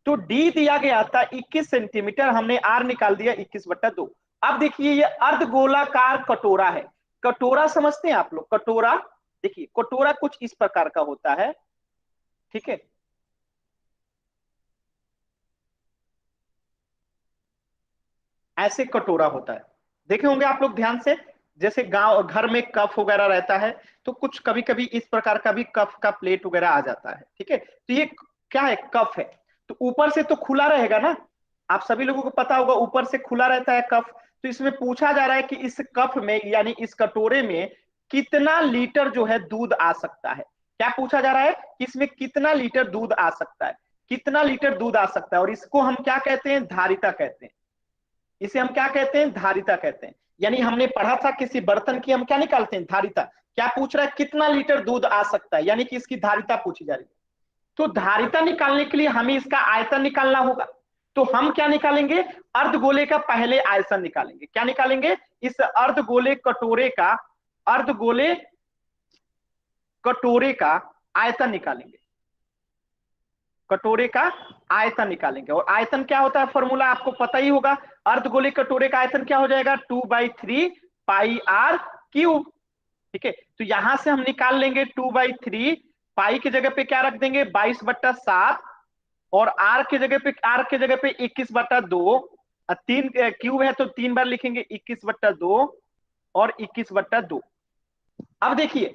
Speaker 1: तो डी दिया गया था 21 सेंटीमीटर, हमने आर निकाल दिया 21/2। अब देखिए ये अर्धगोलाकार कटोरा है, कटोरा समझते हैं आप लोग, कटोरा देखिए कटोरा कुछ इस प्रकार का होता है, ठीक है ऐसे कटोरा होता है, देखे होंगे आप लोग ध्यान से। जैसे गांव घर में कप वगैरह रहता है तो कुछ कभी कभी इस प्रकार का भी कप का प्लेट वगैरह आ जाता है, ठीक है तो ये क्या है, कप है। तो ऊपर से तो खुला रहेगा ना, आप सभी लोगों को पता होगा ऊपर से खुला रहता है कप। तो इसमें पूछा जा रहा है कि इस कप में यानी इस कटोरे में कितना लीटर जो है दूध आ सकता है। क्या पूछा जा रहा है कि इसमें कितना लीटर दूध आ सकता है, कितना लीटर दूध आ सकता है, और इसको हम क्या कहते हैं, धारिता कहते हैं। इसे हम क्या कहते हैं, धारिता कहते हैं। यानी हमने पढ़ा था किसी बर्तन की हम क्या निकालते हैं, धारिता। क्या पूछ रहा है, कितना लीटर दूध आ सकता है, यानी कि इसकी धारिता पूछी जा रही है। तो धारिता निकालने के लिए हमें इसका आयतन निकालना होगा। तो हम क्या निकालेंगे, अर्धगोले का पहले आयतन निकालेंगे। क्या निकालेंगे, इस अर्धगोले कटोरे का, अर्धगोले कटोरे का आयतन निकालेंगे, कटोरे का आयतन निकालेंगे। और आयतन क्या होता है, फॉर्मूला आपको पता ही होगा, अर्धगोले कटोरे का आयतन क्या हो जाएगा, 2/3 पाई आर क्यूब, ठीक है। तो यहां से हम निकाल लेंगे 2/3, पाई की जगह पे क्या रख देंगे 22/7, और आर के जगह पे 21/2, 3 क्यूब है तो 3 बार लिखेंगे 21/2 और 21/2। अब देखिए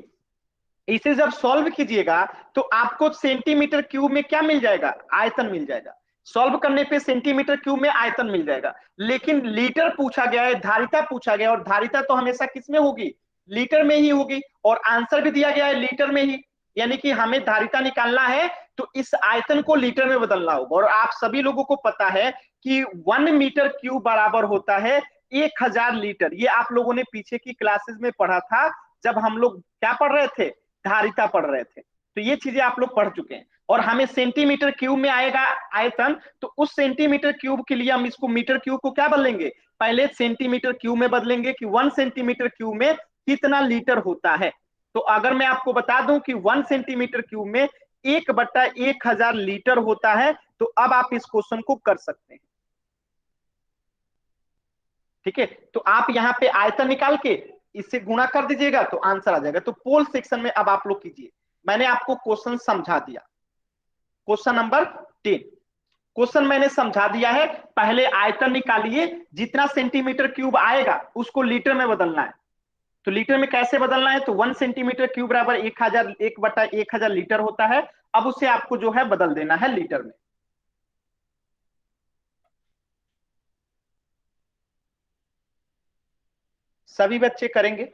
Speaker 1: इसे जब सॉल्व कीजिएगा तो आपको सेंटीमीटर क्यूब में क्या मिल जाएगा, आयतन मिल जाएगा। सॉल्व करने पे सेंटीमीटर क्यूब में आयतन मिल जाएगा। लेकिन लीटर पूछा गया है, धारिता पूछा गया, और धारिता तो हमेशा किस में होगी, लीटर में ही होगी, और आंसर भी दिया गया है लीटर में ही। यानी कि हमें धारिता निकालना है तो इस आयतन को लीटर में बदलना होगा। और आप सभी लोगों को पता है कि 1 मीटर क्यूब बराबर होता है 1000 लीटर। ये आप लोगों ने पीछे की क्लासेस में पढ़ा था, जब हम लोग क्या पढ़ रहे थे, धारिता पढ़ रहे थे। तो ये चीजें आप लोग पढ़ चुके हैं। और हमें सेंटीमीटर क्यूब में आएगा आयतन, तो उस सेंटीमीटर क्यूब के लिए हम इसको मीटर क्यूब को क्या बदलेंगे, पहले सेंटीमीटर क्यूब में बदलेंगे कि 1 सेंटीमीटर क्यूब में कितना लीटर होता है। तो अगर मैं आपको बता दूं कि 1 सेंटीमीटर क्यूब में 1/1000 लीटर होता है, तो अब आप इस क्वेश्चन को कर सकते हैं। ठीक है, तो आप यहाँ पे आयतन निकाल के इससे गुणा कर दीजिएगा तो आंसर आ जाएगा। तो पोल सेक्शन में अब आप लोग कीजिए, मैंने आपको क्वेश्चन समझा दिया। क्वेश्चन नंबर 10, क्वेश्चन मैंने समझा दिया है। पहले आयतन निकालिए, जितना सेंटीमीटर क्यूब आएगा उसको लीटर में बदलना है। तो लीटर में कैसे बदलना है, तो 1 सेंटीमीटर क्यूब बराबर 1/1000 लीटर होता है। अब उसे आपको जो है बदल देना है लीटर में। सभी बच्चे करेंगे।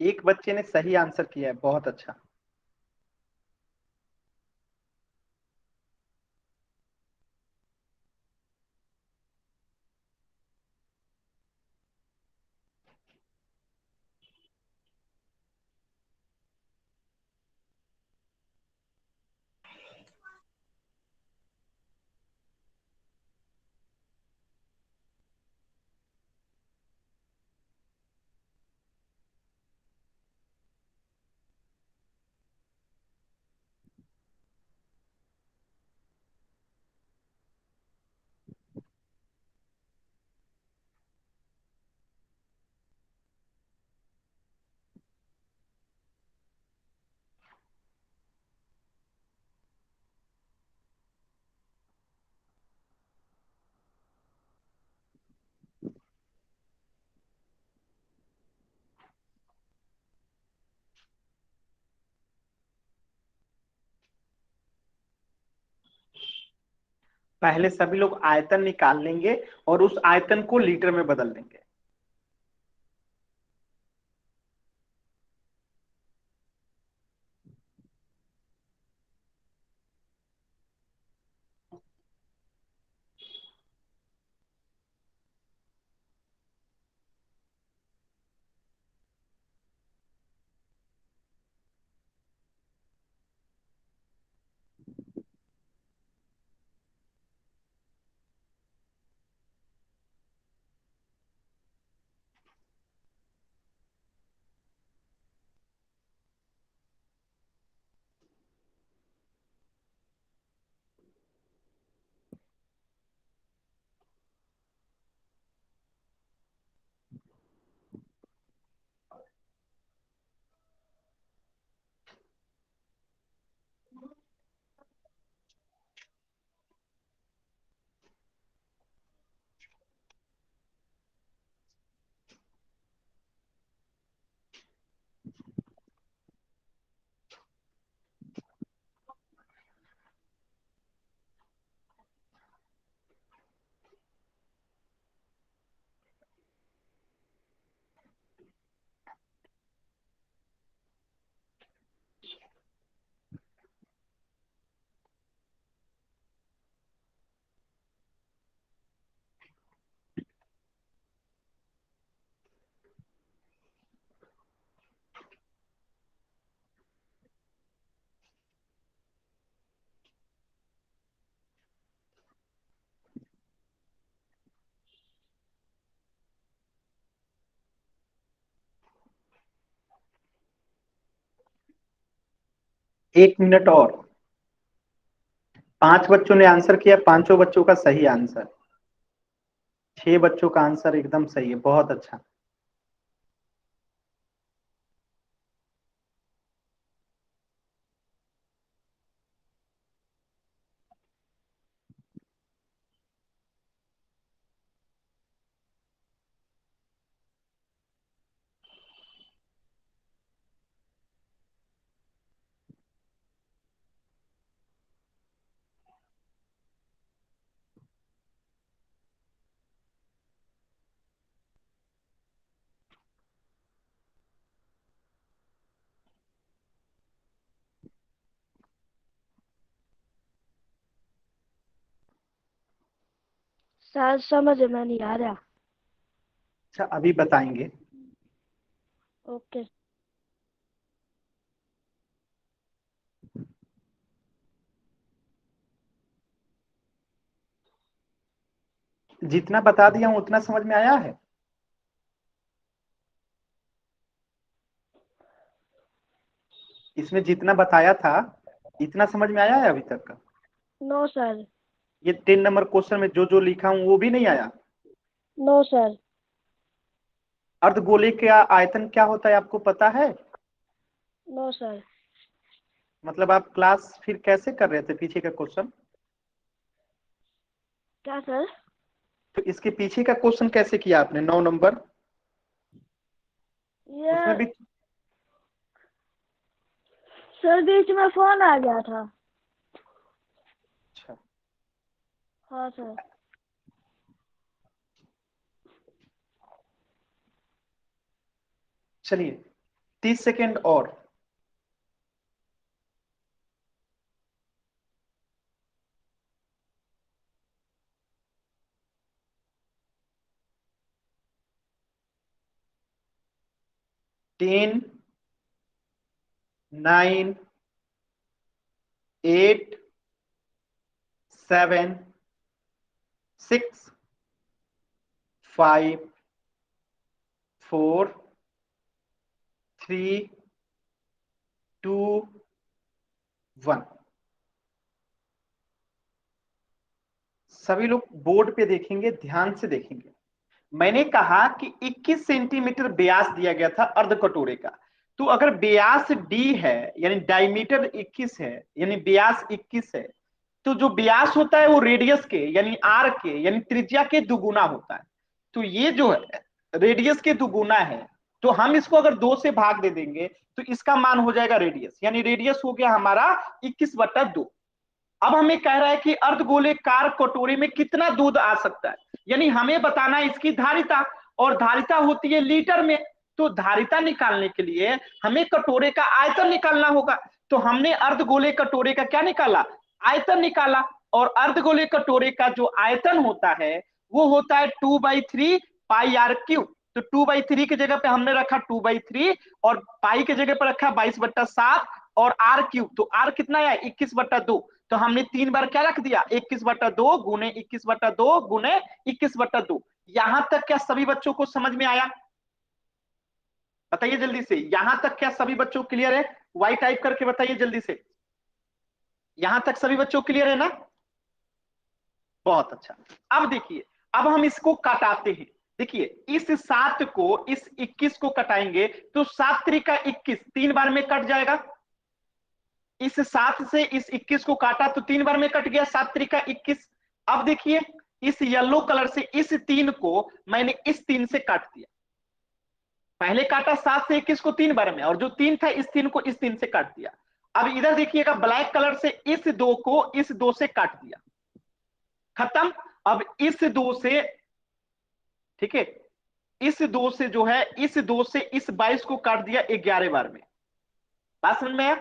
Speaker 1: एक बच्चे ने सही आंसर किया है, बहुत अच्छा। पहले सभी लोग आयतन निकाल लेंगे और उस आयतन को लीटर में बदल देंगे। एक मिनट और। 5 बच्चों ने आंसर किया, पांचों बच्चों का सही आंसर। 6 बच्चों का आंसर एकदम सही है, बहुत अच्छा।
Speaker 2: सर समझ में नहीं आ रहा।
Speaker 1: अच्छा, अभी बताएंगे।
Speaker 2: ओके।
Speaker 1: जितना बता दिया हूं उतना समझ में आया है? इसमें जितना बताया था इतना समझ में आया है अभी तक का?
Speaker 2: No sir.
Speaker 1: ये 10 नंबर क्वेश्चन में जो जो लिखा हूं वो भी नहीं आया?
Speaker 2: No sir.
Speaker 1: अर्धगोले का आयतन क्या होता है आपको पता है?
Speaker 2: No sir.
Speaker 1: मतलब आप क्लास फिर कैसे कर रहे थे पीछे का क्वेश्चन?
Speaker 2: क्या सर?
Speaker 1: तो इसके पीछे का क्वेश्चन कैसे किया आपने 9 नंबर?
Speaker 2: ये
Speaker 1: उसमें भी?
Speaker 2: सर बीच में फोन आ गया था।
Speaker 1: अच्छा,
Speaker 2: हाँ सर।
Speaker 1: चलिए 30 सेकेंड और। टेन, 9, 8, 7, 6, 5, 4, 3, 2, 1। सभी लोग बोर्ड पे देखेंगे, ध्यान से देखेंगे। मैंने कहा कि 21 सेंटीमीटर व्यास दिया गया था अर्ध कटोरे का। तो अगर व्यास डी है यानी डायमीटर 21 है यानी व्यास 21 है, तो जो व्यास होता है वो रेडियस के यानी आर के यानी त्रिज्या के दुगुना होता है। तो ये जो है रेडियस के दुगुना है, तो हम इसको अगर 2 से भाग दे देंगे तो इसका मान हो जाएगा रेडियस, यानी रेडियस हो गया हमारा 21/2। अब हमें कह रहा है कि अर्धगोलेकार कटोरे में कितना दूध आ सकता है, यानी हमें बताना है इसकी धारिता, और धारिता होती है लीटर में। तो धारिता निकालने के लिए हमें कटोरे का आयतन निकालना होगा। तो हमने अर्धगोले कटोरे का क्या निकाला? आयतन निकाला। और अर्धगोले कटोरे का जो आयतन होता है वो होता है 2/3 पाई r क्यूब। तो 2/3 की जगह पे हमने रखा 2/3 और पाई की जगह पर रखा 22/7 और आर क्यूब। तो आर कितना है? 21/2। तो हमने 3 बार क्या रख दिया? 21/2 गुने 21/2 गुने 21/2। यहां तक क्या सभी बच्चों को समझ में आया? बताइए जल्दी से, यहां तक क्या सभी बच्चों को क्लियर है? वाई टाइप करके बताइए जल्दी से। यहां तक सभी बच्चों को क्लियर है ना? बहुत अच्छा। अब देखिए, अब हम इसको काटाते हैं। देखिए इस 7 को इस 21 को कटाएंगे तो 7×3 = 21, 3 बार में कट जाएगा। इस 7 से इस 21 को काटा तो 3 बार में कट गया, 7×3 = 21। अब देखिए इस येलो कलर से इस 3 को मैंने इस 3 से काट दिया। पहले काटा 7 से 21 को 3 बार में, और जो 3 था इस 3 को इस 3 से काट दिया। अब इधर देखिएगा ब्लैक कलर से इस 2 को इस 2 से काट दिया, खत्म। अब इस 2 से, ठीक है, इस 2 से जो है इस 2 से इस 22 को काट दिया 11 बार में। बात समझ में आया?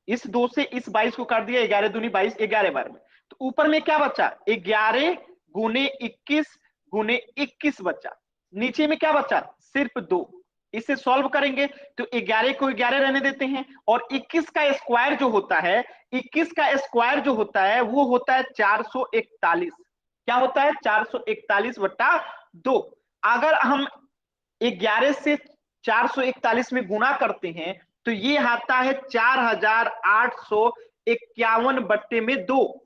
Speaker 1: इस 2 से इस 22 को काट दिया 11 दूनी 22, 11 बार में। तो ऊपर में क्या बचा? 11 गुने 21 गुने 21 बचा। नीचे में क्या बचा? सिर्फ 2। इसे सॉल्व करेंगे तो 11 को 11 रहने देते हैं, और 21 का स्क्वायर जो होता है, 21 का स्क्वायर जो होता है वो होता है 441। क्या होता है? 441/2। अगर हम 11 से 441 में गुणा करते हैं तो ये आता है 4851/2।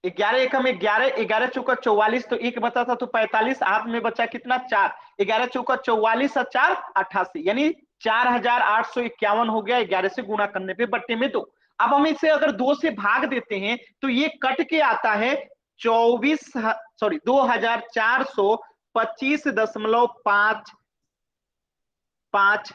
Speaker 1: 11 एकम 11, 11×4 = 44, तो एक बचा था तो 45, हाथ में बचा कितना? 4। 11×4 = 44 और 4 = 88, यानी 4851 हो गया 11 से गुणा करने पे बट्टे में 2। अब हम इसे अगर 2 से भाग देते हैं तो ये कट के आता है 2425.55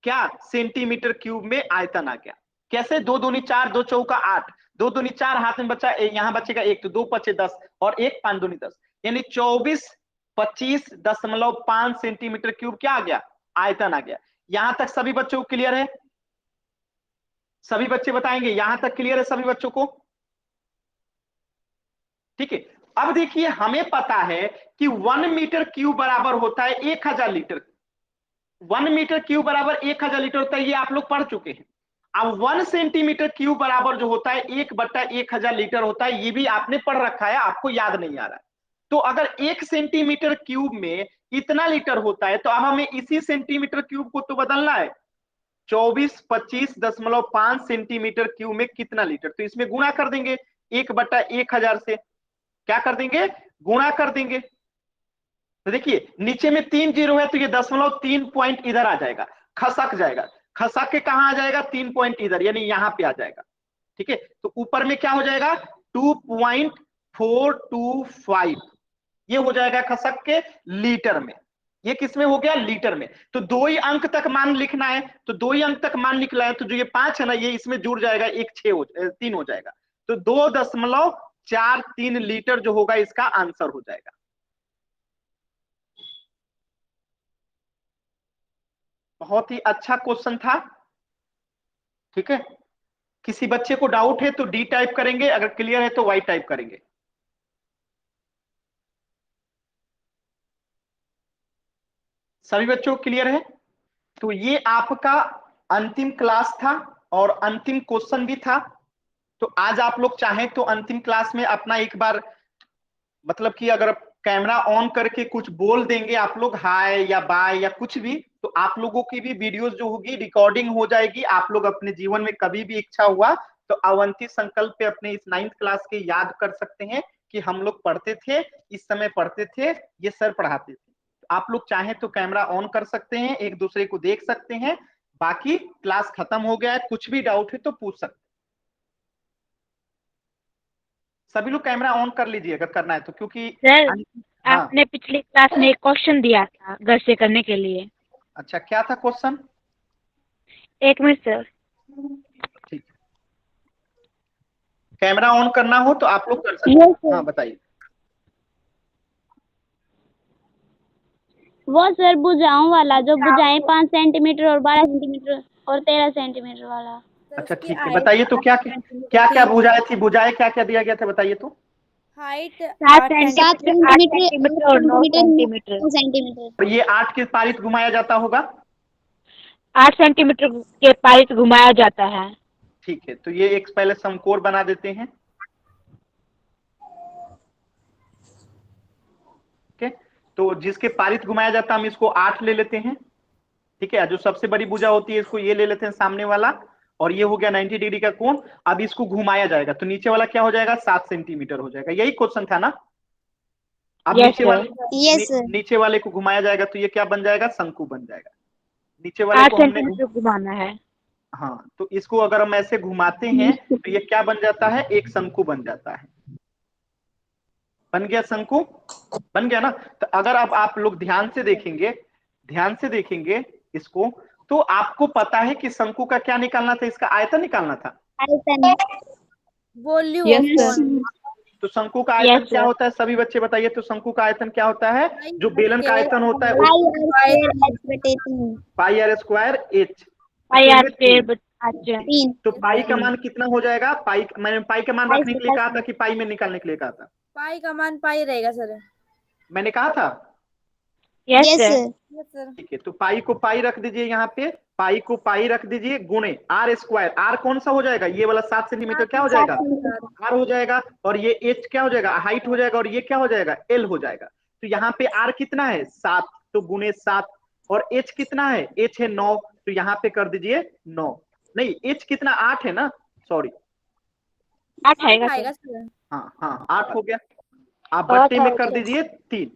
Speaker 1: क्या सेंटीमीटर क्यूब में आयतन आ गया। कैसे? 2 दूनी 4, 2 चौका 8, 2 दूनी 4, हाथ में बचा यहां बचेगा 1, तो 2 पचे 10 और 1 5 दूनी 10, यानी 2425.5 सेंटीमीटर क्यूब क्या आ गया? आयतन आ गया। यहां तक सभी बच्चों को क्लियर है? सभी बच्चे बताएंगे यहां तक क्लियर है सभी बच्चों को? ठीक है। अब देखिए हमें पता है कि 1 मीटर क्यूब बराबर होता है 1000 लीटर। 1 मीटर क्यूब बराबर 1000 लीटर होता है, ये आप लोग पढ़ चुके हैं। अब 1 सेंटीमीटर क्यूब बराबर जो होता है 1/1000 लीटर होता है, ये भी आपने पढ़ रखा है, आपको याद नहीं आ रहा है। तो अगर 1 सेंटीमीटर क्यूब में इतना लीटर होता है तो अब हमें इसी सेंटीमीटर क्यूब को तो बदलना है। 2425.5 सेंटीमीटर क्यूब में कितना लीटर, तो इसमें गुणा कर देंगे 1/1000 से। क्या कर देंगे? गुणा कर देंगे। तो देखिए नीचे में 3 जीरो है तो ये 0.3 पॉइंट इधर आ जाएगा, खसक जाएगा। खसक के कहां आ जाएगा? 3 पॉइंट इधर, यानी यहां पे आ जाएगा। ठीक है, तो ऊपर में क्या हो जाएगा? 2.425 ये हो जाएगा खसक के लीटर में। ये किसमें हो गया? लीटर में। तो 2 ही अंक तक मान लिखना है, तो 2 ही अंक तक मान लिखना है, तो जो ये 5 है ना, ये इसमें जुड़ जाएगा, एक 3 हो जाएगा। तो 2.43 लीटर जो होगा इसका आंसर हो जाएगा। बहुत ही अच्छा क्वेश्चन था। ठीक है, किसी बच्चे को डाउट है तो डी टाइप करेंगे, अगर क्लियर है तो वाई टाइप करेंगे। सभी बच्चों को क्लियर है? तो ये आपका अंतिम क्लास था और अंतिम क्वेश्चन भी था। तो आज आप लोग चाहें तो अंतिम क्लास में अपना एक बार, मतलब कि अगर कैमरा ऑन करके कुछ बोल देंगे आप लोग, हाय या बाय या कुछ भी, तो आप लोगों की भी वीडियोस जो होगी रिकॉर्डिंग हो जाएगी। आप लोग अपने जीवन में कभी भी इच्छा हुआ तो अवंती संकल्प पे अपने इस 9th क्लास के याद कर सकते हैं कि हम लोग पढ़ते थे, इस समय पढ़ते थे, ये सर पढ़ाते थे। आप लोग चाहें तो कैमरा ऑन कर सकते हैं, एक दूसरे को देख सकते हैं। बाकी क्लास खत्म हो गया है, कुछ भी डाउट है तो पूछ सकते हैं। सभी लोग कैमरा ऑन कर लीजिए अगर करना है तो, क्योंकि
Speaker 4: सर
Speaker 1: हाँ।
Speaker 4: आपने पिछली क्लास में एक क्वेश्चन दिया था घर से करने के लिए।
Speaker 1: अच्छा, क्या था क्वेश्चन?
Speaker 4: 1 minute sir.
Speaker 1: ठीक है, कैमरा ऑन करना हो तो आप लोग कर सकते
Speaker 2: Yes,
Speaker 1: हैं।
Speaker 2: sir.
Speaker 1: हाँ बताइए।
Speaker 2: वो सर भुजाओं वाला, जो भुजाएं 5 सेंटीमीटर और 12 सेंटीमीटर और 13 सेंटीमीटर वाला।
Speaker 1: अच्छा ठीक है, बताइए तो क्या क्या क्या भुजाएं थी? भुजाएं क्या क्या दिया गया था, बताइए तो।
Speaker 5: हाइट
Speaker 4: 7
Speaker 2: 7
Speaker 4: सेंटीमीटर, 8
Speaker 2: सेंटीमीटर,
Speaker 4: सेंटीमीटर और 9 सेंटीमीटर।
Speaker 2: 9 सेंटीमीटर।
Speaker 1: और ये 8 के पारित घुमाया जाता होगा।
Speaker 4: 8 सेंटीमीटर के पारित घुमाया जाता है।
Speaker 1: ठीक है, तो ये एक पहले समकोण बना देते हैं। ठीक है, तो जिसके पारित घुमाया जाता है हम इसको 8 ले लेते हैं। ठीक है, जो सबसे बड़ी भुजा होती है इसको ये ले लेते हैं सामने वाला, और ये हो गया 90 डिग्री का कोण। अब इसको घुमाया जाएगा तो नीचे वाला क्या हो जाएगा? 7 सेंटीमीटर हो जाएगा। यही क्वेश्चन था ना? अब
Speaker 4: यस सर।
Speaker 2: Yes, sir.
Speaker 1: नीचे वाले को घुमाया जाएगा तो ये क्या बन जाएगा? शंकु बन जाएगा। नीचे वाले
Speaker 4: 8
Speaker 1: को हमने
Speaker 4: सेंटीमीटर घुमाना है।
Speaker 1: हाँ, तो इसको अगर हम ऐसे घुमाते हैं तो ये क्या बन जाता है? एक शंकु बन जाता है। बन गया शंकु, बन गया ना? तो अगर अब आप लोग ध्यान से देखेंगे इसको, तो आपको पता है कि शंकु का क्या निकालना था? इसका आयतन निकालना था।
Speaker 2: आयतन।
Speaker 5: Volume
Speaker 3: Yes,
Speaker 5: of
Speaker 3: sir.
Speaker 5: Ball.
Speaker 1: तो शंकु का आयतन
Speaker 4: Yes,
Speaker 1: क्या
Speaker 4: sir.
Speaker 1: होता है? सभी बच्चे बताइए तो शंकु का आयतन क्या होता है? जो बेलन का आयतन होता है
Speaker 2: पाई आर स्क्वायर एच बटे 3।
Speaker 1: Pi r square h
Speaker 4: pi r square
Speaker 2: 3।
Speaker 1: तो पाई का मान कितना हो जाएगा? मैंने पाई का मान
Speaker 2: पाई
Speaker 1: रखने के लिए कहा था कि पाई में निकालने के लिए कहा था?
Speaker 5: पाई का मान पाई रहेगा सर।
Speaker 1: मैंने कहा था।
Speaker 4: Yes
Speaker 2: Yes,
Speaker 4: sir.
Speaker 2: sir.
Speaker 5: Yes sir.
Speaker 1: ठीक है, तो पाई को पाई रख दीजिए यहाँ पे, पाई को पाई रख दीजिए गुणे आर स्क्वायर। आर कौन सा हो जाएगा? ये वाला 7 सेंटीमीटर क्या हो जाएगा? आर हो जाएगा। और ये एच क्या हो जाएगा? हाइट हो जाएगा। और ये क्या हो जाएगा? एल हो जाएगा। तो यहाँ पे आर कितना है? 7, तो गुणे 7। और एच कितना है? एच है 9, तो यहाँ पे कर दीजिए 9। नहीं, एच कितना? 8 है ना, सॉरी
Speaker 4: 8 आएगा सर।
Speaker 5: सर।
Speaker 1: हाँ हाँ 8 हो गया। आप बट्टे में कर दीजिए 3।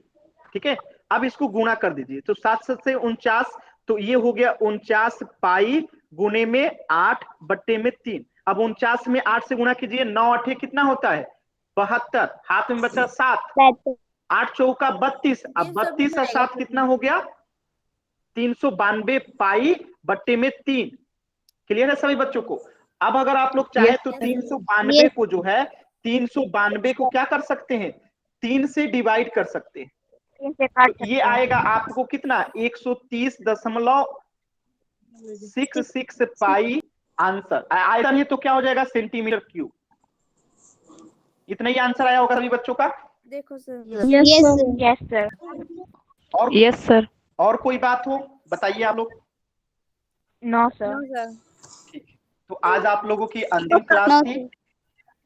Speaker 1: ठीक है, अब इसको गुणा कर दीजिए तो 7 से 49, तो ये हो गया 49 पाई गुणे में 8 बट्टे में 3। अब 49 में 8 से गुणा कीजिए, 9 8 कितना होता है? 72। हाथ में बचा 7, 8 चौका 32। अब 32 और 7 कितना हो गया? 392 पाई बट्टे में 3। क्लियर है सभी बच्चों को? अब अगर आप लोग चाहे तो 392 को जो है 392 को क्या कर सकते हैं? 3 से डिवाइड कर सकते हैं।
Speaker 4: 3 से काट
Speaker 1: तो ये
Speaker 4: सकते हैं।
Speaker 1: आएगा आपको कितना? 130.66 पाई आंसर। आयतन है तो क्या हो जाएगा? Centimetre cube. इतना ही आंसर आया होगा सभी बच्चों का।
Speaker 5: देखो sir.
Speaker 3: Yes, sir.
Speaker 4: Yes sir.
Speaker 1: और
Speaker 6: यस सर।
Speaker 1: और कोई बात हो बताइए आप लोग।
Speaker 4: No sir.
Speaker 5: No sir.
Speaker 1: ठीक है, तो आज आप लोगों की अंतिम क्लास
Speaker 2: नो
Speaker 1: थी।
Speaker 2: सर।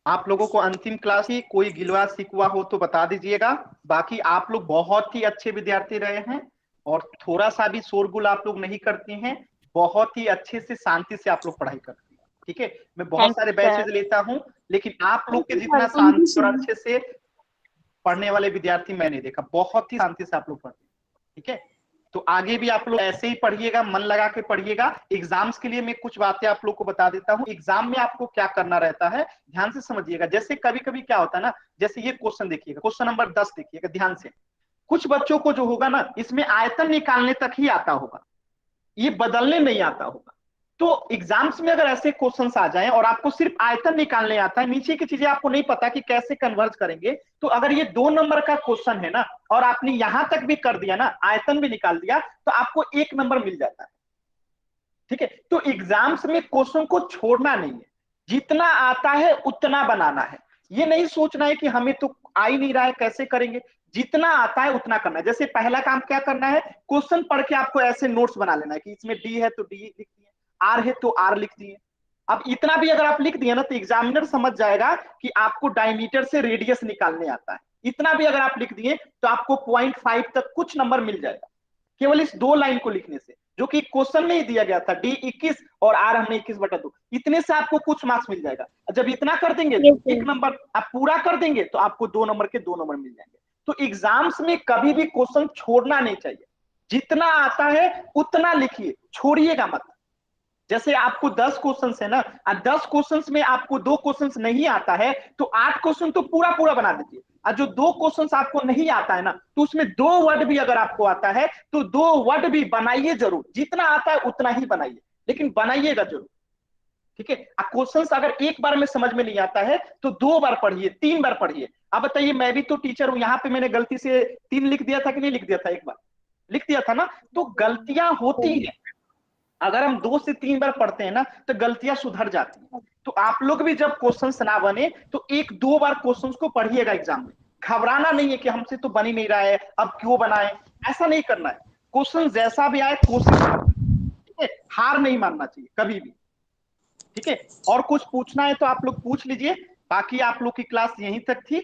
Speaker 1: आप लोगों को अंतिम क्लास ही कोई गिलवा शिकवा हो तो बता दीजिएगा। बाकी आप लोग बहुत ही अच्छे विद्यार्थी रहे हैं और थोड़ा सा भी शोरगुल आप लोग नहीं करते हैं। बहुत ही अच्छे से शांति से आप लोग पढ़ाई करते हैं। ठीक है, मैं बहुत
Speaker 4: Thank
Speaker 1: सारे
Speaker 4: you,
Speaker 1: बैचेज
Speaker 4: sir.
Speaker 1: लेता हूं लेकिन आप लोग के जितना
Speaker 3: Thank you,
Speaker 1: शांति
Speaker 3: sir.
Speaker 1: और अच्छे से पढ़ने वाले विद्यार्थी मैंने देखा। बहुत ही शांति से आप लोग पढ़ते हैं। ठीक है, तो आगे भी आप लोग ऐसे ही पढ़िएगा, मन लगा के पढ़िएगा। एग्जाम्स के लिए मैं कुछ बातें आप लोग को बता देता हूँ। एग्जाम में आपको क्या करना रहता है ध्यान से समझिएगा। जैसे कभी कभी क्या होता है ना, जैसे ये क्वेश्चन देखिएगा, क्वेश्चन नंबर 10 देखिएगा ध्यान से। कुछ बच्चों को जो होगा ना, इसमें आयतन निकालने तक ही आता होगा, ये बदलने नहीं आता होगा। तो एग्जाम्स में अगर ऐसे क्वेश्चंस आ जाएं और आपको सिर्फ आयतन निकालने आता है, नीचे की चीजें आपको नहीं पता कि कैसे कन्वर्ज करेंगे, तो अगर ये 2 नंबर का क्वेश्चन है ना और आपने यहां तक भी कर दिया ना, आयतन भी निकाल दिया, तो आपको 1 नंबर मिल जाता है। ठीक है, तो एग्जाम्स में क्वेश्चन को छोड़ना नहीं है, जितना आता है उतना बनाना है। ये नहीं सोचना है कि हमें तो आ ही नहीं रहा है कैसे करेंगे, जितना आता है उतना करना है। जैसे पहला काम क्या करना है, क्वेश्चन पढ़ के आपको ऐसे नोट्स बना लेना है कि इसमें डी है तो डी लिख दिए, आर है तो आर लिख दिए। अब इतना भी अगर आप लिख दिए ना तो एग्जामिनर समझ जाएगा कि आपको डायमीटर से रेडियस निकालने आता है। इतना भी अगर आप लिख दिए तो आपको 0.5 तक कुछ नंबर मिल जाएगा, केवल इस 2 लाइन को लिखने से, जो कि क्वेश्चन में ही दिया गया था। डी 21 और आर हमने 21/2, इतने से आपको कुछ मार्क्स मिल जाएगा। जब इतना कर देंगे तो 1 नंबर, आप पूरा कर देंगे तो आपको 2 नंबर के 2 नंबर मिल जाएंगे। तो एग्जाम्स में कभी भी क्वेश्चन छोड़ना नहीं चाहिए, जितना आता है उतना लिखिए, छोड़िएगा मत। जैसे आपको 10 क्वेश्चन है ना, 10 क्वेश्चन में आपको 2 क्वेश्चन नहीं आता है तो 8 क्वेश्चन तो पूरा पूरा बना दीजिए। और जो 2 क्वेश्चन आपको नहीं आता है ना, तो उसमें 2 वर्ड भी अगर आपको आता है तो 2 वर्ड भी बनाइए जरूर। जितना आता है उतना ही बनाइए, लेकिन बनाइएगा जरूर। ठीक है, क्वेश्चंस अगर एक बार में समझ में नहीं आता है तो 2 बार पढ़िए, 3 बार पढ़िए। अब बताइए, मैं भी तो टीचर हूं, यहाँ पे मैंने गलती से 3 लिख दिया था कि नहीं लिख दिया था? एक बार लिख दिया था ना। तो गलतियां होती है, अगर हम 2 से 3 बार पढ़ते हैं ना तो गलतियां सुधर जाती हैं। तो आप लोग भी जब क्वेश्चंस ना बने तो 1-2 बार क्वेश्चंस को पढ़िएगा एग्जाम में। घबराना नहीं है कि हमसे तो बन ही नहीं रहा है, अब क्यों बनाए, ऐसा नहीं करना है। क्वेश्चन जैसा भी आए कोशिश करना, ठीक है, हार नहीं मानना चाहिए कभी भी। ठीक है, और कुछ पूछना है तो आप लोग पूछ लीजिए। बाकी आप लोग की क्लास यहीं तक थी।